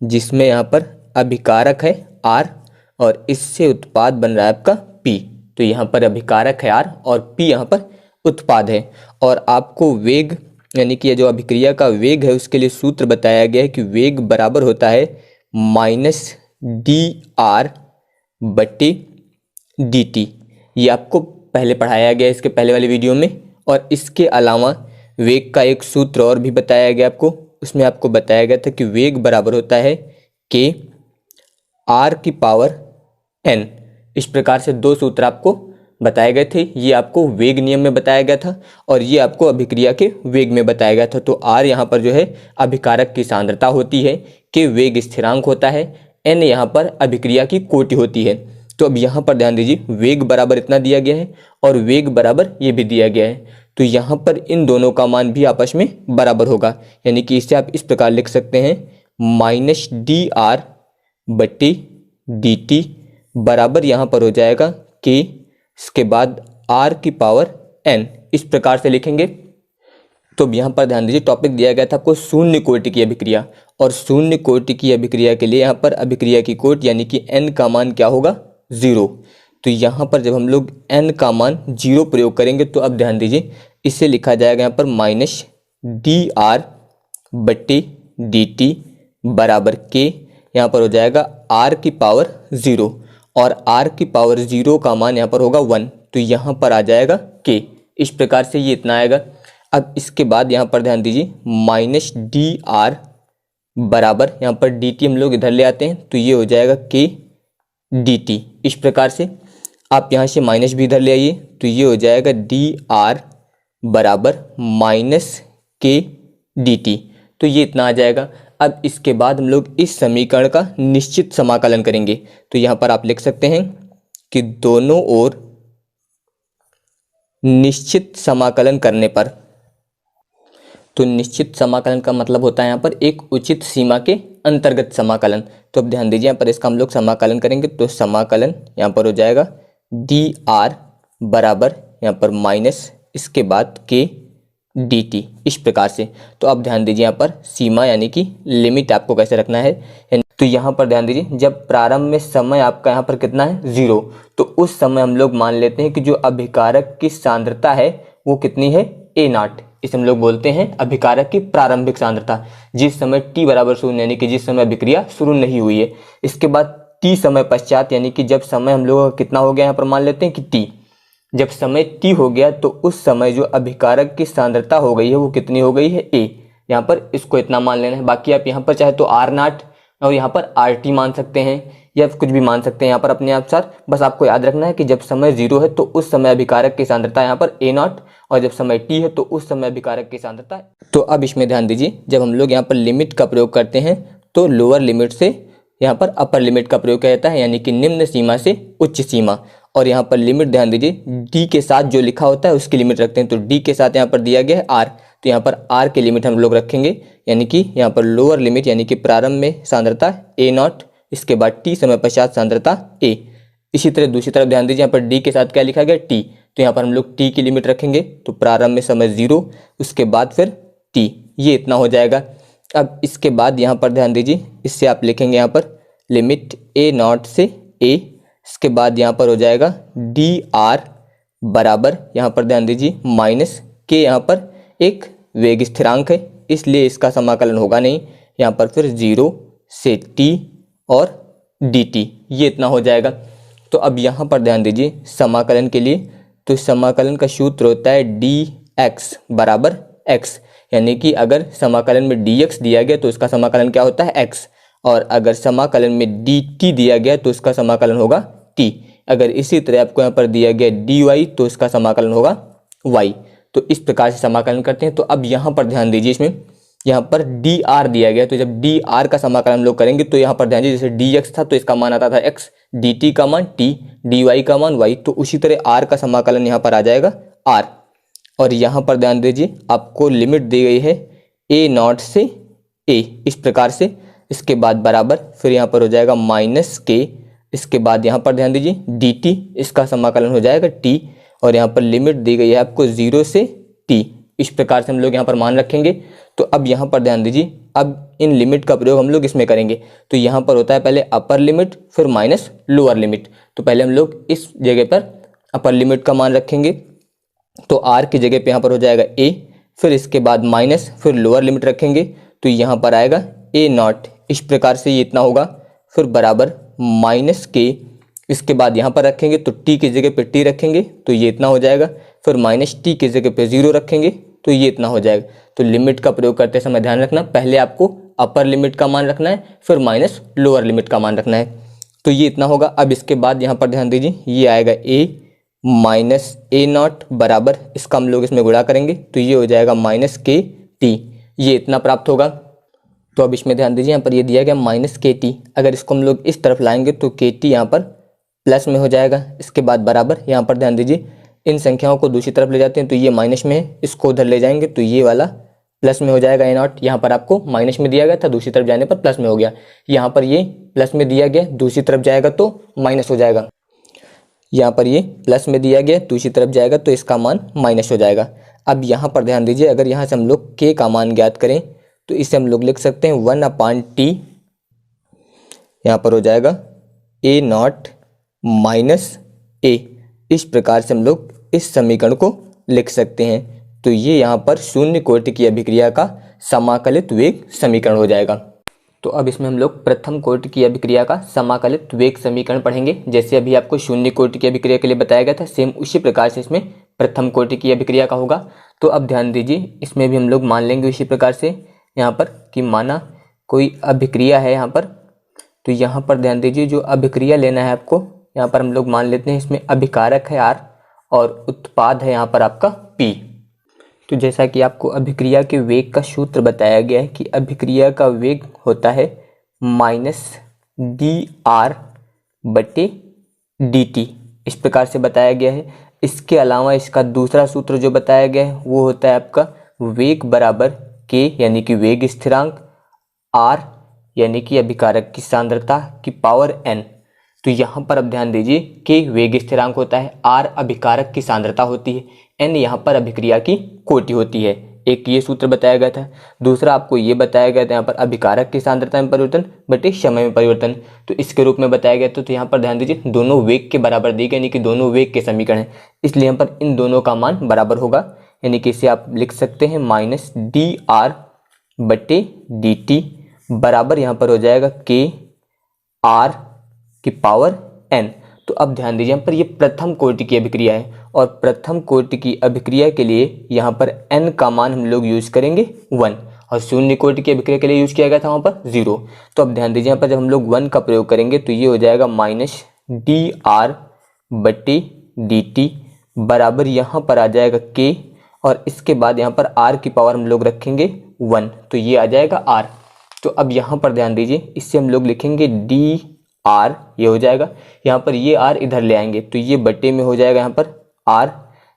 जिसमें यहाँ पर अभिकारक है R और इससे उत्पाद बन रहा है आपका P। तो यहाँ पर अभिकारक है R और P यहाँ पर उत्पाद है, और आपको वेग यानी कि जो अभिक्रिया का वेग है उसके लिए सूत्र बताया गया है कि वेग बराबर होता है -dr बटे dt। ये आपको पहले पढ़ाया गया इसके पहले वाले वीडियो में, और इसके अलावा वेग का एक सूत्र और भी बताया गया आपको, उसमें आपको बताया गया था कि वेग बराबर होता है k r की पावर n। इस प्रकार से दो सूत्र आपको बताए गए थे, ये आपको वेग नियम में बताया गया था और ये आपको अभिक्रिया के वेग में बताया गया था। तो r यहाँ पर जो है अभिकारक की सांद्रता होती है, k वेग स्थिरांक होता है, n यहाँ पर अभिक्रिया की कोटि होती है। तो अब यहाँ पर ध्यान दीजिए, वेग बराबर इतना दिया गया है और वेग बराबर ये भी दिया गया है, तो यहाँ पर इन दोनों का मान भी आपस में बराबर होगा, यानी कि इसे आप इस प्रकार लिख सकते हैं -dr बटे dt बराबर यहाँ पर हो जाएगा k, इसके बाद r की पावर n, इस प्रकार से लिखेंगे। तो अब यहाँ पर ध्यान दीजिए, टॉपिक दिया गया था आपको शून्य कोटि की अभिक्रिया, और शून्य कोटि की अभिक्रिया के लिए यहाँ पर अभिक्रिया की कोटि यानी कि n का मान क्या होगा, 0। तो यहाँ पर जब हम लोग n का मान 0 प्रयोग करेंगे तो अब ध्यान दीजिए इसे लिखा जाएगा यहाँ पर -dr बटे dt बराबर k, यहाँ पर हो जाएगा r की पावर 0 और r की पावर 0 का मान यहाँ पर होगा 1, तो यहाँ पर आ जाएगा k। इस प्रकार से ये इतना आएगा। अब इसके बाद यहाँ पर ध्यान दीजिए -dr बराबर यहाँ पर dt हम लोग इधर ले आते हैं तो ये हो जाएगा k dt। इस प्रकार से आप यहाँ से माइनस भी इधर ले आइए तो ये हो जाएगा dr बराबर -k dt, तो ये इतना आ जाएगा। अब इसके बाद हम लोग इस समीकरण का निश्चित समाकलन करेंगे, तो यहाँ पर आप लिख सकते हैं कि दोनों ओर निश्चित समाकलन करने पर, तो निश्चित समाकलन का मतलब होता है यहाँ पर एक उचित सीमा के अंतर्गत समाकलन। तो अब ध्यान दीजिए यहाँ पर इसका हम लोग समाकलन करेंगे तो समाकलन यहाँ पर हो जाएगा डी आर बराबर यहाँ पर माइनस इसके बाद के डी टी, इस प्रकार से। तो अब ध्यान दीजिए यहाँ पर सीमा यानी कि लिमिट आपको कैसे रखना है। तो यहाँ पर ध्यान दीजिए जब प्रारंभ में समय आपका यहाँ पर कितना है 0, तो उस समय हम लोग मान लेते हैं कि जो अभिकारक की सांद्रता है वो कितनी है A0। इसे हम लोग बोलते हैं अभिकारक की प्रारंभिक सांद्रता, जिस समय t बराबर 0 यानी कि जिस समय अभिक्रिया शुरू नहीं हुई है। इसके बाद t समय पश्चात यानी कि जब समय हम लोग कितना हो गया यहाँ पर मान लेते हैं कि t, जब समय t हो गया तो उस समय जो अभिकारक की सांद्रता हो गई है वो कितनी हो गई है A। यहाँ पर इसको इतना मान लेना है। बाकी आप यहाँ पर चाहे तो R0 और यहाँ पर RT मान सकते हैं या कुछ भी मान सकते हैं यहाँ पर अपने अनुसार। बस आपको याद रखना है कि जब समय 0 है तो उस समय अभिकारक की सांद्रता यहाँ पर A0 और जब समय t है तो उस समय अभिकारक की सांद्रता है। तो अब इसमें ध्यान दीजिए जब हम लोग यहाँ पर लिमिट का प्रयोग करते हैं तो लोअर लिमिट से यहाँ पर अपर लिमिट का प्रयोग किया जाता है, यानी कि निम्न सीमा से उच्च सीमा। और यहाँ पर लिमिट ध्यान दीजिए d के साथ जो लिखा होता है उसकी लिमिट रखते हैं। तो d के साथ यहाँ पर दिया गया है r, तो यहाँ पर r की लिमिट हम लोग रखेंगे, यानी कि यहाँ पर लोअर लिमिट यानी कि प्रारंभ में सांद्रता A0, इसके बाद t समय पश्चात सांद्रता A। इसी तरह दूसरी तरफ ध्यान दीजिए यहाँ पर d के साथ क्या लिखा गया t, तो यहाँ पर हम लोग t की लिमिट रखेंगे। तो प्रारंभ में समय 0, उसके बाद फिर t, ये इतना हो जाएगा। अब इसके बाद यहाँ पर ध्यान दीजिए इससे आप लिखेंगे यहाँ पर लिमिट A0 से A, इसके बाद यहाँ पर हो जाएगा डी आर बराबर यहाँ पर ध्यान दीजिए माइनस के, यहाँ पर एक वेग स्थिरांक है इसलिए इसका समाकलन होगा नहीं, यहाँ पर फिर 0 से t और dt, ये इतना हो जाएगा। तो अब यहाँ पर ध्यान दीजिए समाकलन के लिए, तो समाकलन का सूत्र होता है dx बराबर x, यानी कि अगर समाकलन में dx दिया गया तो इसका समाकलन क्या होता है x, और अगर समाकलन में dt दिया गया तो इसका समाकलन होगा t। अगर इसी तरह आपको यहाँ पर दिया गया dy तो इसका समाकलन होगा y। तो इस प्रकार से समाकलन करते हैं। तो अब यहाँ पर ध्यान दीजिए इसमें यहाँ पर dr दिया गया, तो जब dr का समाकलन हम लोग करेंगे तो यहाँ पर ध्यान दीजिए जैसे dx था तो इसका मान आता था x, dt का मान t, dy का मान y, तो उसी तरह r का समाकलन यहाँ पर आ जाएगा r। और यहाँ पर ध्यान दीजिए आपको लिमिट दी गई है A0 से A, इस प्रकार से। इसके बाद बराबर फिर यहाँ पर हो जाएगा माइनस के, इसके बाद यहाँ पर ध्यान दीजिए dt, इसका समाकलन हो जाएगा t, और यहाँ पर लिमिट दी गई है आपको 0 से t, इस प्रकार से हम लोग यहाँ पर मान रखेंगे। तो अब यहाँ पर ध्यान दीजिए अब इन लिमिट का प्रयोग हम लोग इसमें करेंगे। तो यहाँ पर होता है पहले अपर लिमिट फिर माइनस लोअर लिमिट। तो पहले हम लोग इस जगह पर अपर लिमिट का मान रखेंगे, तो r की जगह पे यहाँ पर हो जाएगा a, फिर इसके बाद माइनस फिर लोअर लिमिट रखेंगे तो यहाँ पर आएगा A0, इस प्रकार से ये इतना होगा। फिर बराबर माइनस के, इसके बाद यहाँ पर रखेंगे तो t की जगह पे t रखेंगे तो ये इतना हो जाएगा। फिर माइनस t की जगह पे 0 रखेंगे तो ये इतना हो जाएगा। तो लिमिट का प्रयोग करते समय ध्यान रखना पहले आपको अपर लिमिट का मान रखना है फिर माइनस लोअर लिमिट का मान रखना है, तो ये इतना होगा। अब इसके बाद यहाँ पर ध्यान दीजिए ये आएगा a माइनस A0 बराबर, इसका हम लोग इसमें गुणा करेंगे तो ये हो जाएगा माइनस के टी, ये इतना प्राप्त होगा। तो अब इसमें ध्यान दीजिए यहाँ पर ये दिया गया माइनस के टी, अगर इसको हम लोग इस तरफ लाएंगे तो के टी यहाँ पर प्लस में हो जाएगा। इसके बाद बराबर यहाँ पर ध्यान दीजिए इन संख्याओं को दूसरी तरफ ले जाते हैं तो ये माइनस में है, इसको उधर ले जाएंगे तो ये वाला प्लस में हो जाएगा A0। यहाँ पर आपको माइनस में दिया गया था, दूसरी तरफ जाने पर प्लस में हो गया। यहाँ पर ये प्लस में दिया गया, दूसरी तरफ जाएगा तो माइनस हो जाएगा। यहाँ पर ये प्लस में दिया गया, दूसरी तरफ जाएगा तो इसका मान माइनस हो जाएगा। अब यहाँ पर ध्यान दीजिए अगर यहाँ से हम लोग k का मान ज्ञात करें तो इसे हम लोग लिख सकते हैं 1/t, यहाँ पर हो जाएगा A0 माइनस a, इस प्रकार से हम लोग इस समीकरण को लिख सकते हैं। तो ये यहाँ पर शून्य कोटि की अभिक्रिया का समाकलित वेग समीकरण हो जाएगा। तो अब इसमें हम लोग प्रथम कोटि की अभिक्रिया का समाकलित वेग समीकरण पढ़ेंगे। जैसे अभी आपको शून्य कोटि की अभिक्रिया के लिए बताया गया था, सेम उसी प्रकार से इसमें प्रथम कोटि की अभिक्रिया का होगा। तो अब ध्यान दीजिए इसमें भी हम लोग मान लेंगे उसी प्रकार से यहाँ पर कि माना कोई अभिक्रिया है यहाँ पर, तो यहाँ पर ध्यान दीजिए जो अभिक्रिया लेना है आपको, यहाँ पर हम लोग मान लेते हैं इसमें अभिकारक है R और उत्पाद है यहाँ पर आपका P। तो जैसा कि आपको अभिक्रिया के वेग का सूत्र बताया गया है कि अभिक्रिया का वेग होता है माइनस dr बटे dt, इस प्रकार से बताया गया है। इसके अलावा इसका दूसरा सूत्र जो बताया गया है वो होता है आपका वेग बराबर के यानी कि वेग स्थिरांक, आर यानी कि अभिकारक की सांद्रता की पावर n। तो यहाँ पर अब ध्यान दीजिए कि वेग स्थिरांक होता है, आर अभिकारक की सांद्रता होती है, n यहाँ पर अभिक्रिया की कोटि होती है। एक ये सूत्र बताया गया था। दूसरा आपको ये बताया गया था यहाँ पर अभिकारक की सांद्रता में परिवर्तन बटे समय में परिवर्तन, तो इसके रूप में बताया गया था। तो यहाँ पर ध्यान दीजिए दोनों वेग के बराबर दिए गए, यानी कि दोनों वेग के समीकरण हैं, इसलिए यहाँ पर इन दोनों का मान बराबर होगा, यानी कि इसे आप लिख सकते हैं माइनस डी आर बटे डी टी बराबर यहाँ पर हो जाएगा के आर की पावर n। तो अब ध्यान दीजिए यहाँ पर ये प्रथम कोटि की अभिक्रिया है, और प्रथम कोटि की अभिक्रिया के लिए यहाँ पर n का मान हम लोग यूज करेंगे 1, और शून्य कोटि की अभिक्रिया के लिए यूज किया गया था वहाँ पर 0। तो अब ध्यान दीजिए यहाँ पर जब हम लोग 1 का प्रयोग करेंगे तो ये हो जाएगा माइनस डी आर बटे डी टी बराबर यहाँ पर आ जाएगा k, और इसके बाद यहाँ पर r की पावर हम लोग रखेंगे 1, तो ये आ जाएगा r। तो अब यहाँ पर ध्यान दीजिए इससे हम लोग लिखेंगे डी आर, ये हो जाएगा, यहाँ पर ये आर इधर ले आएंगे तो ये बटे में हो जाएगा यहाँ पर आर,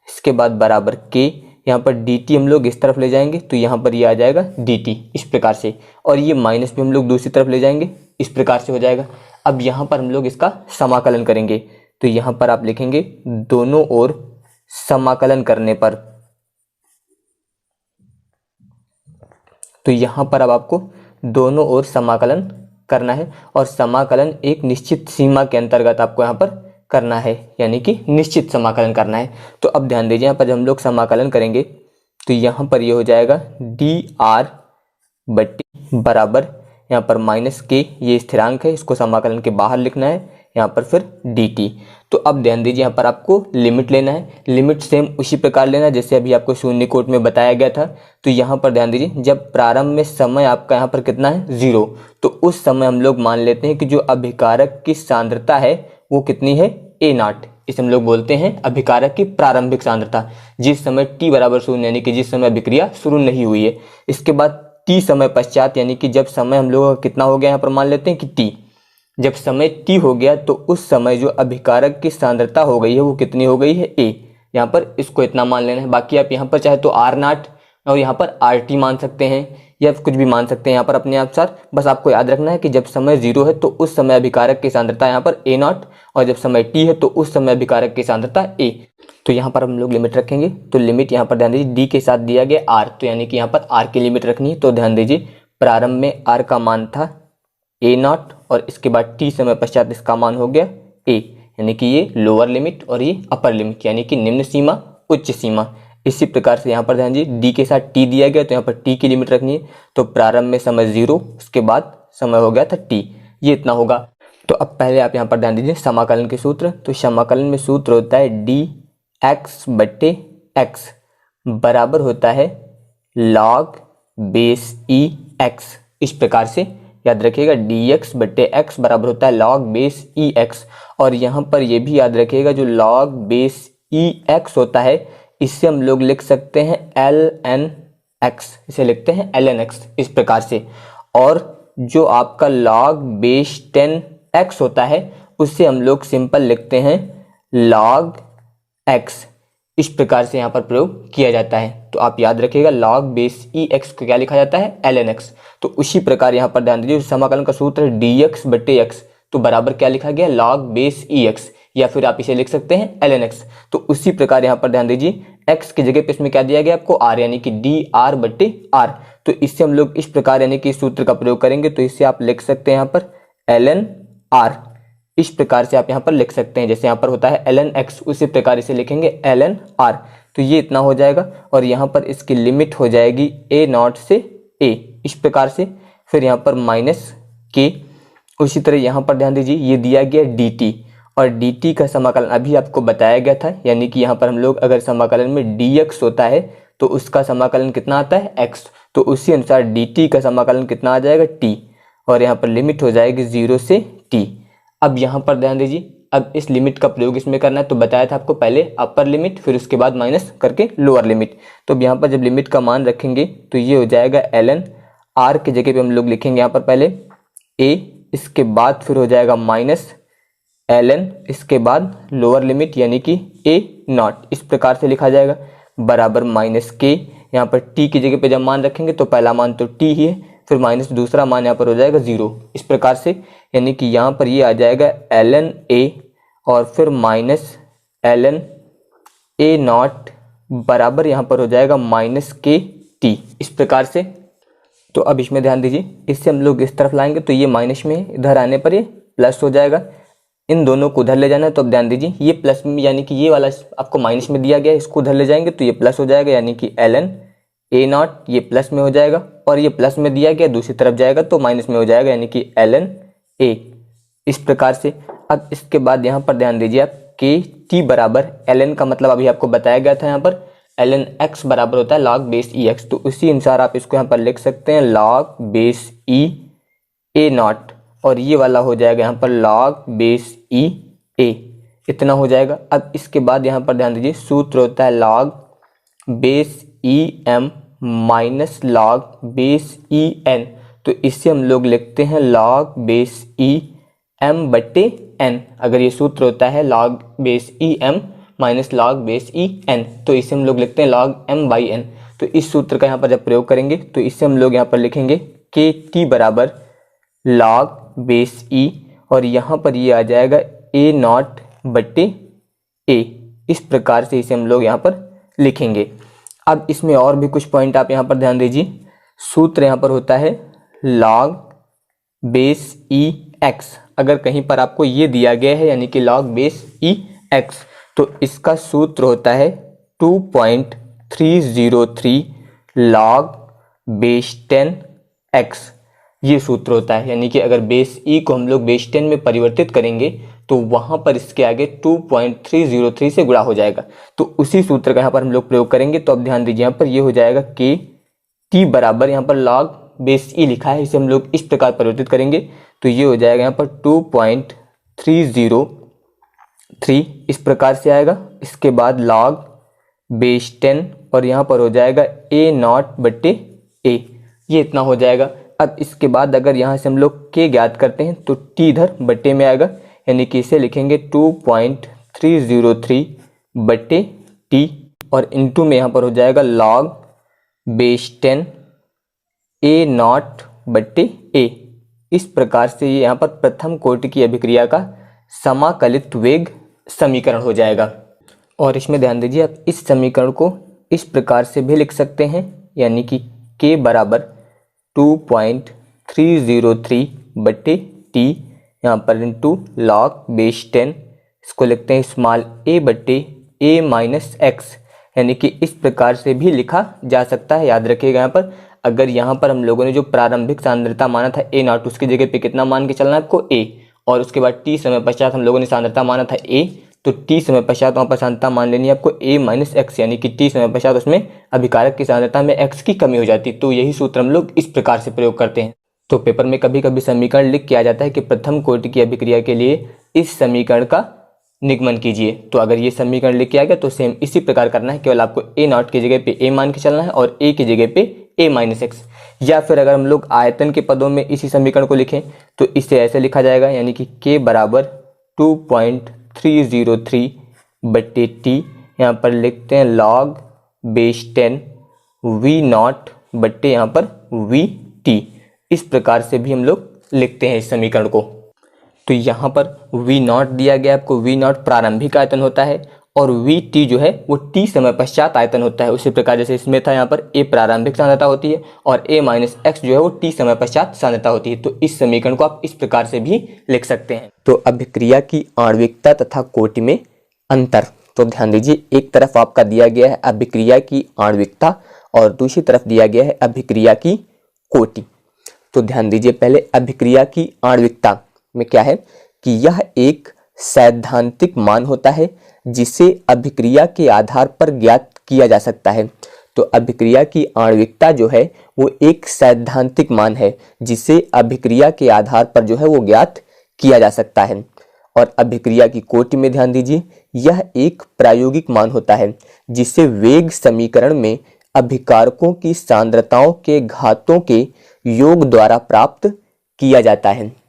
इसके बाद बराबर के, यहाँ पर डी टी हम लोग इस तरफ ले जाएंगे तो यहाँ पर ये आ जाएगा डी टी इस प्रकार से, और ये माइनस भी हम लोग दूसरी तरफ ले जाएंगे, इस प्रकार से हो जाएगा। अब यहाँ पर हम लोग इसका समाकलन करेंगे, तो यहाँ पर आप लिखेंगे दोनों ओर समाकलन करने पर, तो यहाँ पर अब आपको दोनों ओर समाकलन करना है, और समाकलन एक निश्चित सीमा के अंतर्गत आपको यहाँ पर करना है, यानी कि निश्चित समाकलन करना है। तो अब ध्यान दीजिए यहाँ पर जब हम लोग समाकलन करेंगे तो यहाँ पर ये हो जाएगा डी आर बट्टी बराबर यहाँ पर माइनस के, ये स्थिरांक है, इसको समाकलन के बाहर लिखना है, यहाँ पर फिर डी टी। तो अब ध्यान दीजिए यहाँ पर आपको लिमिट लेना है, लिमिट सेम उसी प्रकार लेना है जैसे अभी आपको शून्य कोट में बताया गया था। तो यहाँ पर ध्यान दीजिए जब प्रारंभ में समय आपका यहाँ पर कितना है 0, तो उस समय हम लोग मान लेते हैं कि जो अभिकारक की सांद्रता है वो कितनी है ए नॉट, इसे हम लोग बोलते हैं अभिकारक की प्रारंभिक सांद्रता, जिस समय t बराबर 0 यानी कि जिस समय अभिक्रिया शुरू नहीं हुई है। इसके बाद t समय पश्चात यानी कि जब समय हम लोग कितना हो गया यहाँ पर मान लेते हैं कि t, जब समय t हो गया तो उस समय जो अभिकारक की सांद्रता हो गई है वो कितनी हो गई है a, यहाँ पर इसको इतना मान लेना है। बाकी आप यहाँ पर चाहे तो r नॉट और यहाँ पर RT मान सकते हैं या कुछ भी मान सकते हैं यहाँ पर अपने आप साथ, बस आपको याद रखना है कि जब समय 0 है तो उस समय अभिकारक की सांद्रता यहाँ पर a नॉट, और जब समय t है तो उस समय अभिकारक की सांद्रता a। तो यहाँ पर हम लोग लिमिट रखेंगे, तो लिमिट यहाँ पर ध्यान दीजिए d के साथ दिया गया r, तो यानी कि यहाँ पर r की लिमिट रखनी है। तो ध्यान दीजिए प्रारंभ में r का मान था a नॉट, और इसके बाद t समय पश्चात इसका मान हो गया a, यानी कि ये लोअर लिमिट और ये अपर लिमिट, यानी कि निम्न सीमा उच्च सीमा। इसी प्रकार से यहाँ पर ध्यान दीजिए d के साथ t दिया गया तो यहाँ पर t की लिमिट रखनी है। तो प्रारंभ में समय 0, उसके बाद समय हो गया था t, ये इतना होगा। तो अब पहले आप यहाँ पर ध्यान दीजिए समाकलन के सूत्र, तो समाकलन में सूत्र होता है डी एक्स बट्टे एक्स बराबर होता है लॉग बेस ई एक्स, इस प्रकार से याद रखिएगा डी एक्स बट्टे एक्स बराबर होता है लॉग बेस ई एक्स। और यहाँ पर ये भी याद रखिएगा जो लॉग बेस ई एक्स होता है इससे हम लोग लिख सकते हैं एल एन एक्स, इसे लिखते हैं एल एन एक्स इस प्रकार से। और जो आपका लॉग बेस 10 एक्स होता है उससे हम लोग सिंपल लिखते हैं लॉग एक्स, इस प्रकार से यहाँ पर प्रयोग किया जाता है। तो आप याद रखिएगा लॉग बेस ई एक्स को क्या लिखा जाता है एल एन एक्स। तो उसी प्रकार यहाँ पर ध्यान दीजिए समाकलन का सूत्र है डी एक्स बट्टे एक्स, तो बराबर क्या लिखा गया लॉग बेस ई एक्स, या फिर आप इसे लिख सकते हैं एल एन एक्स। तो उसी प्रकार यहाँ पर ध्यान दीजिए x की जगह पे इसमें क्या दिया गया आपको r, यानी कि डी आर बट्टे आर। तो इससे हम लोग इस प्रकार यानी कि इस सूत्र का प्रयोग करेंगे, तो इससे आप लिख सकते हैं यहाँ पर एल एन आर, इस प्रकार से आप यहाँ पर लिख सकते हैं। जैसे यहाँ पर होता है एल एन एक्स, उसी प्रकार इसे लिखेंगे एल एन आर। तो ये इतना हो जाएगा, और यहाँ पर इसकी लिमिट हो जाएगी a नॉट से a, इस प्रकार से। फिर यहाँ पर माइनस के, उसी तरह यहाँ पर ध्यान दीजिए ये दिया गया dt, और dt का समाकलन अभी आपको बताया गया था, यानी कि यहाँ पर हम लोग अगर समाकलन में dx होता है तो उसका समाकलन कितना आता है x, तो उसी अनुसार dt का समाकलन कितना आ जाएगा t, और यहाँ पर लिमिट हो जाएगी 0 से t। अब यहाँ पर ध्यान दीजिए अब इस लिमिट का प्रयोग इसमें करना है, तो बताया था आपको पहले अपर लिमिट फिर उसके बाद माइनस करके लोअर लिमिट। तो अब यहाँ पर जब लिमिट का मान रखेंगे तो ये हो जाएगा ln r की जगह पे हम लोग लिखेंगे यहाँ पर पहले a, इसके बाद फिर हो जाएगा माइनस ln, इसके बाद लोअर लिमिट यानी कि a नॉट, इस प्रकार से लिखा जाएगा बराबर माइनस के, यहाँ पर टी की जगह पे जब मान रखेंगे तो पहला मान तो टी ही है, फिर माइनस दूसरा मान यहाँ पर हो जाएगा 0, इस प्रकार से। यानी कि यहाँ पर ये आ जाएगा ln a और फिर माइनस ln a नॉट बराबर यहाँ पर हो जाएगा माइनस के टी, इस प्रकार से। तो अब इसमें ध्यान दीजिए, इससे हम लोग इस तरफ लाएंगे तो ये माइनस में, इधर आने पर ये प्लस हो जाएगा। इन दोनों को उधर ले जाना है, तो अब ध्यान दीजिए ये प्लस में, यानी कि ये वाला आपको माइनस में दिया गया है, इसको उधर ले जाएंगे तो ये प्लस हो जाएगा, यानी कि ln a नॉट ये प्लस में हो जाएगा, और ये प्लस में दिया गया दूसरी तरफ जाएगा तो माइनस में हो जाएगा, यानी कि ln a, इस प्रकार से। अब इसके बाद यहाँ पर ध्यान दीजिए आप, के टी बराबर ln का मतलब अभी आपको बताया गया था, यहाँ पर ln x बराबर होता है log बेस ई एक्स, तो उसी अनुसार आप इसको यहाँ पर लिख सकते हैं log base E A not, और ये वाला हो जाएगा यहाँ पर log बेस ई ए, इतना हो जाएगा। अब इसके बाद यहाँ पर ध्यान दीजिए, सूत्र होता है log base E M minus log base E N, तो इससे हम लोग लिखते हैं log बेस ई एम बटे एन। अगर ये सूत्र होता है log base E M minus log base E N, तो इसे हम लोग लिखते हैं log m बाई एन। तो इस सूत्र का यहाँ पर जब प्रयोग करेंगे तो इससे हम लोग यहाँ पर लिखेंगे के टी बराबर log बेस ई, और यहाँ पर ये आ जाएगा a नॉट बटे a, इस प्रकार से इसे हम लोग यहाँ पर लिखेंगे। अब इसमें और भी कुछ पॉइंट आप यहाँ पर ध्यान दीजिए, सूत्र यहाँ पर होता है log बेस ई एक्स। अगर कहीं पर आपको ये दिया गया है यानी कि log बेस ई एक्स, तो इसका सूत्र होता है 2.303 log बेस 10 x, ये सूत्र होता है। यानी कि अगर बेस ई को हम लोग बेस 10 में परिवर्तित करेंगे तो वहां पर इसके आगे 2.303 से गुणा हो जाएगा, तो उसी सूत्र का यहाँ पर हम लोग प्रयोग करेंगे। तो अब ध्यान दीजिए, यहाँ पर ये हो जाएगा के टी बराबर, यहाँ पर log बेस ई लिखा है, इसे हम लोग इस प्रकार परिवर्तित करेंगे तो ये हो जाएगा यहाँ पर 2.303, इस प्रकार से आएगा। इसके बाद log बेस 10 और यहाँ पर हो जाएगा a नॉट बटे a, ये इतना हो जाएगा। अब इसके बाद अगर यहाँ से हम लोग k ज्ञात करते हैं तो t इधर बटे में आएगा, यानी कि इसे लिखेंगे 2.303 बटे t, और इनटू में यहाँ पर हो जाएगा log बेस 10 a नॉट बटे a। इस प्रकार से ये यहाँ पर प्रथम कोटि की अभिक्रिया का समाकलित वेग समीकरण हो जाएगा। और इसमें ध्यान दीजिए, आप इस समीकरण को इस प्रकार से भी लिख सकते हैं, यानी कि k बराबर 2.303 बटे t, यहाँ पर इंटू log बेस 10, इसको लिखते हैं स्मॉल a बटे a माइनस एक्स, यानी कि इस प्रकार से भी लिखा जा सकता है। याद रखिएगा, यहाँ पर अगर यहाँ पर हम लोगों ने जो प्रारंभिक सांद्रता माना था a नॉट, उसकी जगह पे कितना मान के चलना है आपको a, और उसके बाद t समय पश्चात हम लोगों ने सांद्रता माना था a, तो t समय पश्चात वहाँ पर सांद्रता मान लेनी है आपको a माइनस एक्स, यानी कि t समय पश्चात उसमें अभिकारक की सांद्रता में x की कमी हो जाती है। तो यही सूत्र हम लोग इस प्रकार से प्रयोग करते हैं। तो पेपर में कभी कभी समीकरण लिख के आ जाता है कि प्रथम कोटि की अभिक्रिया के लिए इस समीकरण का निगमन कीजिए। तो अगर ये समीकरण लिख के आ गया तो सेम इसी प्रकार करना है, केवल आपको a नॉट की जगह पे a मान के चलना है और a की जगह पे a माइनस एक्स। या फिर अगर हम लोग आयतन के पदों में इसी समीकरण को लिखें तो इसे ऐसे लिखा जाएगा, यानी कि k बराबर 2.303 बटे t, यहाँ पर लिखते हैं log बेस 10 v नॉट बटे यहाँ पर v t। इस प्रकार से भी हम लोग लिखते हैं इस समीकरण को। तो यहाँ पर v नॉट दिया गया आपको, v नॉट प्रारंभिक आयतन होता है और v t जो है वो t समय पश्चात आयतन होता है। उसी प्रकार जैसे इसमें था, यहाँ पर a प्रारंभिक सांद्रता होती है और a माइनस एक्स जो है वो t समय पश्चात सांद्रता होती है। तो इस समीकरण को आप इस प्रकार से भी लिख सकते हैं। तो अभिक्रिया की आणविकता तथा कोटि में अंतर, तो ध्यान दीजिए, एक तरफ आपका दिया गया है अभिक्रिया की आणविकता और दूसरी तरफ दिया गया है अभिक्रिया की कोटि। तो ध्यान दीजिए, पहले अभिक्रिया की आणविकता में क्या है कि यह एक सैद्धांतिक मान होता है जिसे अभिक्रिया के आधार पर ज्ञात किया जा सकता है। तो अभिक्रिया की आणविकता जो है वो एक सैद्धांतिक मान है जिसे अभिक्रिया के आधार पर जो है वो ज्ञात किया जा सकता है। और अभिक्रिया की कोटि में ध्यान दीजिए, यह एक प्रायोगिक मान होता है जिसे वेग समीकरण में अभिकारकों की सांद्रताओं के घातों के योग द्वारा प्राप्त किया जाता है।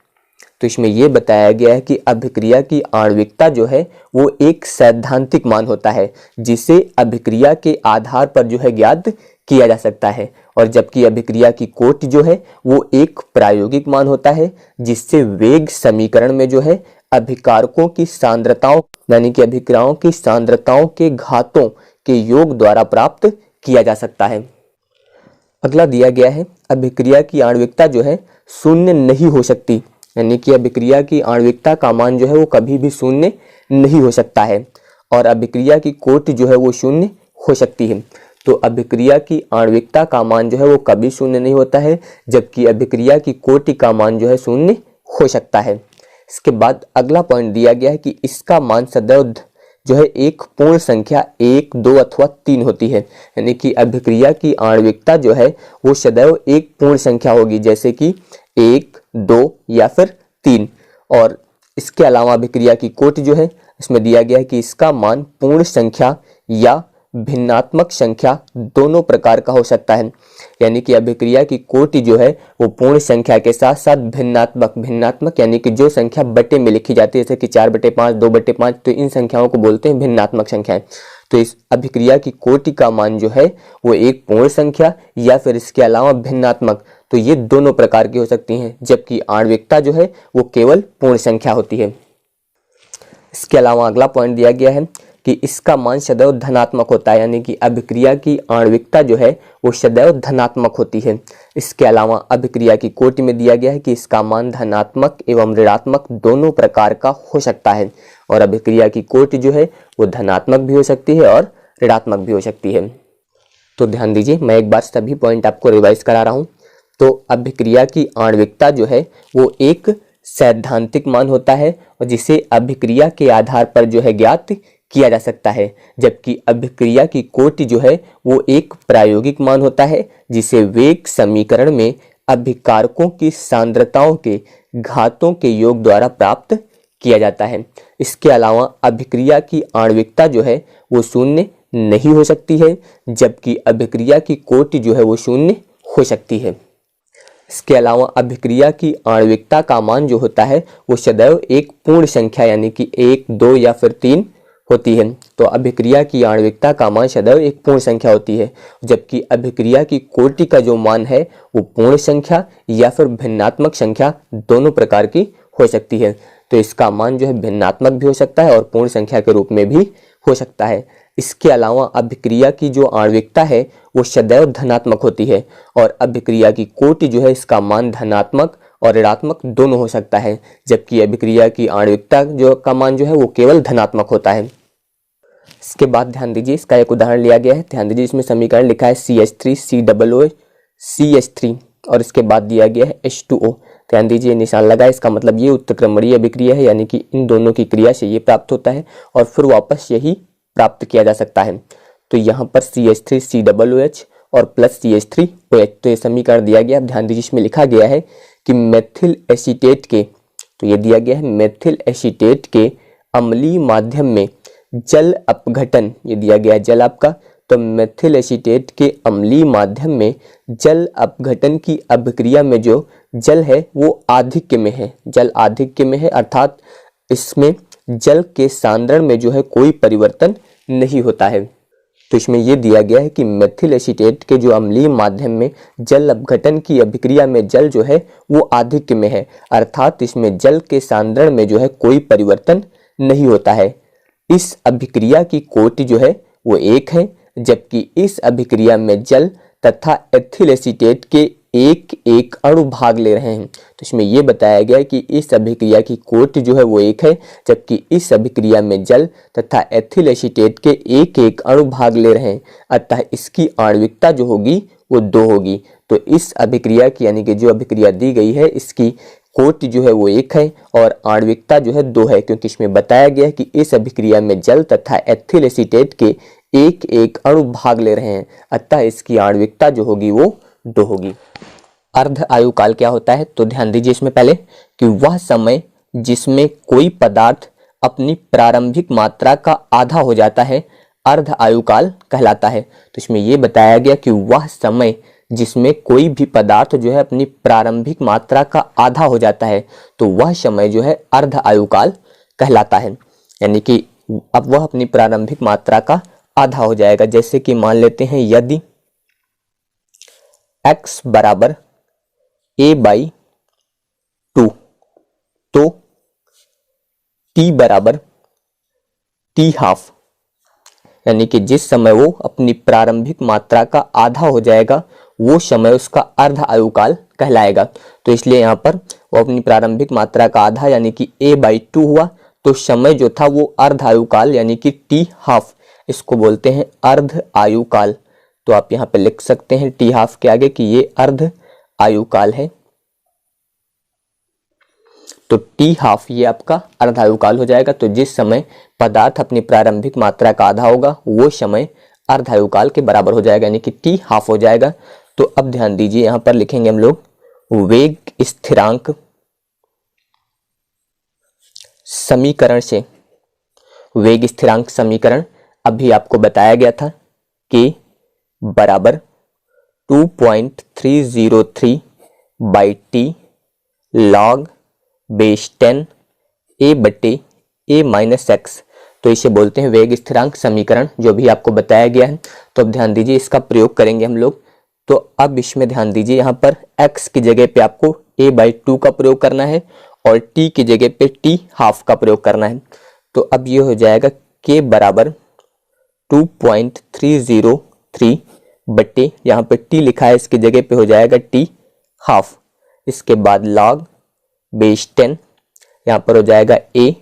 तो इसमें यह बताया गया है कि अभिक्रिया की आणविकता जो है वो एक सैद्धांतिक मान होता है जिसे अभिक्रिया के आधार पर जो है ज्ञात किया जा सकता है। और जबकि अभिक्रिया की कोटि जो है वो एक प्रायोगिक मान होता है, जिससे वेग समीकरण में जो है अभिकारकों की सांद्रताओं यानी कि अभिक्रियाओं की सांद्रताओं के घातों के योग द्वारा प्राप्त किया जा सकता है। अगला दिया गया है अभिक्रिया की आणविकता जो है शून्य नहीं हो सकती, यानी कि अभिक्रिया की आणविकता का मान जो है वो कभी भी शून्य नहीं हो सकता है, और अभिक्रिया की कोटि जो है वो शून्य हो सकती है। तो अभिक्रिया की आणविकता का मान जो है वो कभी शून्य नहीं होता है, जबकि अभिक्रिया की कोटि का मान जो है शून्य हो सकता है। इसके बाद अगला पॉइंट दिया गया है कि इसका मान सदैव जो है एक पूर्ण संख्या 1, 2 अथवा 3 होती है, यानी कि अभिक्रिया की आणविकता जो है वो सदैव एक पूर्ण संख्या होगी, जैसे कि 1, 2 या फिर 3। और इसके अलावा अभिक्रिया की कोटि जो है इसमें दिया गया है कि इसका मान पूर्ण संख्या या भिन्नात्मक संख्या दोनों प्रकार का हो सकता है, यानी कि अभिक्रिया की कोटि जो है वो पूर्ण संख्या के साथ साथ भिन्नात्मक यानी कि जो संख्या बटे में लिखी जाती है, जैसे कि 4/5, 2/5, तो इन संख्याओं को बोलते हैं भिन्नात्मक संख्याएं। तो इस अभिक्रिया की कोटि का मान जो है वो एक पूर्ण संख्या या फिर इसके अलावा भिन्नात्मक, तो ये दोनों प्रकार की हो सकती हैं, जबकि आणविकता जो है वो केवल पूर्ण संख्या होती है। इसके अलावा अगला पॉइंट दिया गया है कि इसका मान सदैव धनात्मक होता है, यानी कि अभिक्रिया की आणविकता जो है वो सदैव धनात्मक होती है। इसके अलावा अभिक्रिया की कोटि में दिया गया है कि इसका मान धनात्मक एवं ऋणात्मक दोनों प्रकार का हो सकता है, और अभिक्रिया की कोटि जो है वो धनात्मक भी हो सकती है और ऋणात्मक भी हो सकती है। तो ध्यान दीजिए, मैं एक बार सभी पॉइंट आपको रिवाइज करा रहा हूँ। तो अभिक्रिया की आणविकता जो है वो एक सैद्धांतिक मान होता है और जिसे अभिक्रिया के आधार पर जो है ज्ञात किया जा सकता है, जबकि अभिक्रिया की कोटि जो है वो एक प्रायोगिक मान होता है, जिसे वेग समीकरण में अभिकारकों की सांद्रताओं के घातों के योग द्वारा प्राप्त किया जाता है। इसके अलावा अभिक्रिया की आणविकता जो है वो शून्य नहीं हो सकती है, जबकि अभिक्रिया की कोटि जो है वो शून्य हो सकती है। इसके अलावा अभिक्रिया की आणविकता का मान जो होता है वो सदैव एक पूर्ण संख्या यानी कि 1, 2 या फिर 3 होती है। तो अभिक्रिया की आणविकता का मान सदैव एक पूर्ण संख्या होती है, जबकि अभिक्रिया की कोटि का जो मान है वो पूर्ण संख्या या फिर भिन्नात्मक संख्या दोनों प्रकार की हो सकती है। तो इसका मान जो है भिन्नात्मक भी हो सकता है और पूर्ण संख्या के रूप में भी हो सकता है। इसके अलावा अभिक्रिया की जो आणविकता है वो सदैव धनात्मक होती है, और अभिक्रिया की कोटि जो है इसका मान धनात्मक और ऋणात्मक दोनों हो सकता है, जबकि अभिक्रिया की आणविकता जो का मान जो है वो केवल धनात्मक होता है। इसके बाद ध्यान दीजिए, इसका एक उदाहरण लिया गया है। ध्यान दीजिए, इसमें समीकरण लिखा है CH3 COO CH3 और इसके बाद दिया गया है H2O। ध्यान दीजिए, निशान लगा है, इसका मतलब ये उत्क्रमणीय अभिक्रिया है, यानी कि इन दोनों की क्रिया से ये प्राप्त होता है और फिर वापस यही प्राप्त किया जा सकता है। तो यहाँ पर CH3 COOH और प्लस CH3OH, तो ये समीकरण दिया गया। ध्यान दीजिए, इसमें लिखा गया है कि मेथिल एसीटेट के, तो ये दिया गया है मेथिल एसीटेट के अम्लीय माध्यम में जल अपघटन, ये दिया गया है जल आपका, तो मेथिल एसीटेट के अम्लीय माध्यम में जल अपघटन की अभिक्रिया में जो जल है वो आधिक्य में है, जल आधिक्य में है, अर्थात इसमें जल के सांद्रण में जो है कोई परिवर्तन नहीं होता है। तो इसमें यह दिया गया है कि मेथिल एसीटेट के जो अम्लीय माध्यम में जल अपघटन की अभिक्रिया में जल जो है वो आधिक्य में है, अर्थात इसमें जल के सांद्रण में जो है कोई परिवर्तन नहीं होता है। इस अभिक्रिया की कोटि जो है वो 1 है, जबकि इस अभिक्रिया में जल तथा एथिल एसीटेट के एक अणु भाग ले रहे हैं। तो इसमें यह बताया गया है कि इस अभिक्रिया की कोटि जो है वो 1 है, जबकि इस अभिक्रिया में जल तथा एथिल एसीटेट के एक अणु भाग ले रहे हैं, अतः इसकी आणविकता जो होगी वो 2 होगी। तो इस अभिक्रिया की यानी कि जो अभिक्रिया दी गई है इसकी कोटि जो है वो 1 है और आणविकता जो है 2 है, क्योंकि इसमें बताया गया है कि इस अभिक्रिया में जल तथा एथिल एसीटेट के एक अणु भाग ले रहे हैं, अतः इसकी आणविकता जो होगी वो 2 होगी। अर्ध आयु काल क्या होता है? तो ध्यान दीजिए इसमें पहले कि वह समय जिसमें कोई पदार्थ अपनी प्रारंभिक मात्रा का आधा हो जाता है अर्ध आयु काल कहलाता है। तो इसमें यह बताया गया कि वह समय जिसमें कोई भी पदार्थ जो है अपनी प्रारंभिक मात्रा का आधा हो जाता है तो वह समय जो है अर्ध आयु काल कहलाता है, यानी कि अब वह अपनी प्रारंभिक मात्रा का आधा हो जाएगा। जैसे कि मान लेते हैं x बराबर a/2, तो t बराबर t हाफ, यानी कि जिस समय वो अपनी प्रारंभिक मात्रा का आधा हो जाएगा वो समय उसका अर्ध आयुकाल कहलाएगा। तो इसलिए यहाँ पर वो अपनी प्रारंभिक मात्रा का आधा यानी कि a/2 हुआ, तो समय जो था वो अर्ध आयुकाल यानी कि t हाफ, इसको बोलते हैं अर्ध आयुकाल। तो आप यहाँ पे लिख सकते हैं t हाफ के आगे कि ये अर्ध आयुकाल है। तो t हाफ ये आपका अर्धायुकाल हो जाएगा। तो जिस समय पदार्थ अपनी प्रारंभिक मात्रा का आधा होगा वो समय अर्धायुकाल के बराबर हो जाएगा, यानी कि t हाफ हो जाएगा। तो अब ध्यान दीजिए, यहाँ पर लिखेंगे हम लोग वेग स्थिरांक समीकरण से, वेग स्थिरांक समीकरण अभी आपको बताया गया था कि बराबर 2.303/t log बेस 10 a/a-x, तो इसे बोलते हैं वेग स्थिरांक समीकरण, जो भी आपको बताया गया है। तो अब ध्यान दीजिए, इसका प्रयोग करेंगे हम लोग। तो अब इसमें ध्यान दीजिए, यहाँ पर x की जगह पे आपको a/2 का प्रयोग करना है और t की जगह पे t हाफ का प्रयोग करना है। तो अब ये हो जाएगा k बराबर 2.303 बट्टे, यहाँ पे t लिखा है इसकी जगह पे हो जाएगा t हाफ, इसके बाद log बेस 10, यहाँ पर हो जाएगा a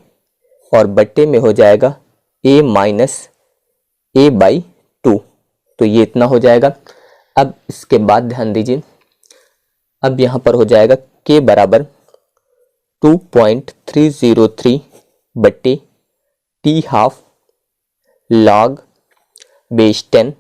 और बट्टे में हो जाएगा a-a/2, तो ये इतना हो जाएगा। अब इसके बाद ध्यान दीजिए, अब यहाँ पर हो जाएगा k बराबर 2.303 बट्टे t half log base 10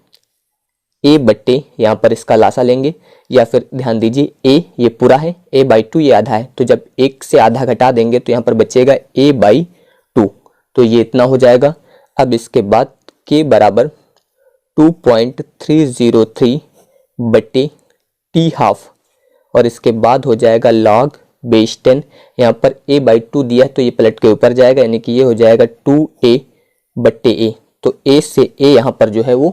a/, यहाँ पर इसका लासा लेंगे, या फिर ध्यान दीजिए a ये पूरा है, a/2 ये आधा है, तो जब एक से आधा घटा देंगे तो यहाँ पर बचेगा a/2, तो ये इतना हो जाएगा। अब इसके बाद k बराबर 2.303 बट्टे t हाफ और इसके बाद हो जाएगा log बेस 10, यहाँ पर a/2 दिया है तो ये पलट के ऊपर जाएगा, यानी कि ये हो जाएगा 2a/a, तो a से a यहाँ पर जो है वो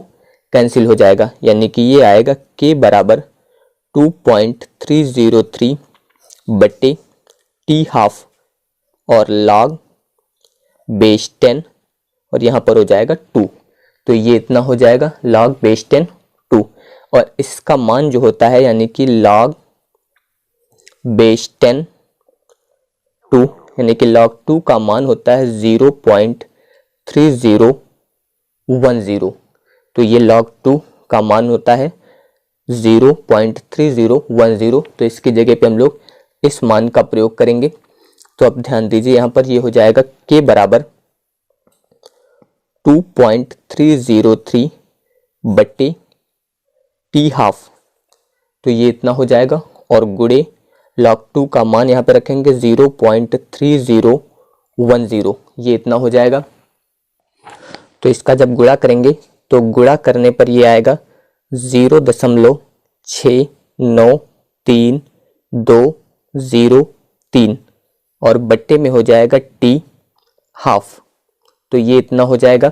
कैंसिल हो जाएगा, यानी कि ये आएगा k बराबर 2.303 बट्टे t हाफ और log बेस 10 और यहाँ पर हो जाएगा 2, तो ये इतना हो जाएगा log बेस 10 2, और इसका मान जो होता है यानी कि log बेस 10 2, यानी कि log 2 का मान होता है 0.3010, तो ये log 2 का मान होता है 0.3010, तो इसकी जगह पे हम लोग इस मान का प्रयोग करेंगे। तो अब ध्यान दीजिए, यहाँ पर ये हो जाएगा k बराबर 2.303 बट्टे t हाफ, तो ये इतना हो जाएगा, और गुणे log 2 का मान यहाँ पे रखेंगे 0.3010, ये इतना हो जाएगा। तो इसका जब गुणा करेंगे तो गुणा करने पर ये आएगा 0.693203 और बट्टे में हो जाएगा t हाफ, तो ये इतना हो जाएगा।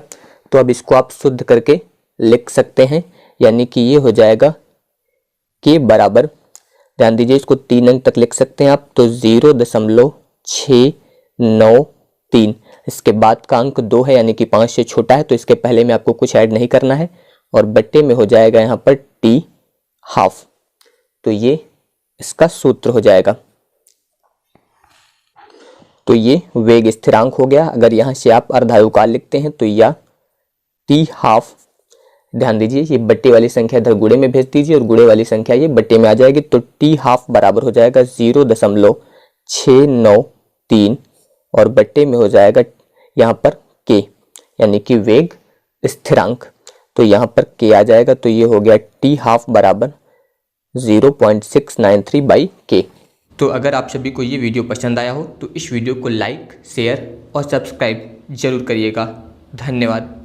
तो अब इसको आप शुद्ध करके लिख सकते हैं, यानी कि ये हो जाएगा k बराबर, ध्यान दीजिए इसको 3 अंक तक लिख सकते हैं आप, तो 0.693, इसके बाद का अंक 2 है यानी कि 5 से छोटा है, तो इसके पहले में आपको कुछ ऐड नहीं करना है, और बट्टे में हो जाएगा यहाँ पर t हाफ, तो ये इसका सूत्र हो जाएगा। तो ये वेग स्थिरांक हो गया। अगर यहाँ से आप अर्धायुकाल लिखते हैं तो या t हाफ, ध्यान दीजिए ये बट्टे वाली संख्या इधर गुणे में भेज दीजिए और गुणे वाली संख्या ये बट्टे में आ जाएगी, तो t हाफ बराबर हो जाएगा 0.693 और बट्टे में हो जाएगा यहाँ पर k, यानी कि वेग स्थिरांक, तो यहाँ पर k आ जाएगा, तो ये हो गया t हाफ बराबर 0.693/k। तो अगर आप सभी को ये वीडियो पसंद आया हो तो इस वीडियो को लाइक, शेयर और सब्सक्राइब जरूर करिएगा। धन्यवाद।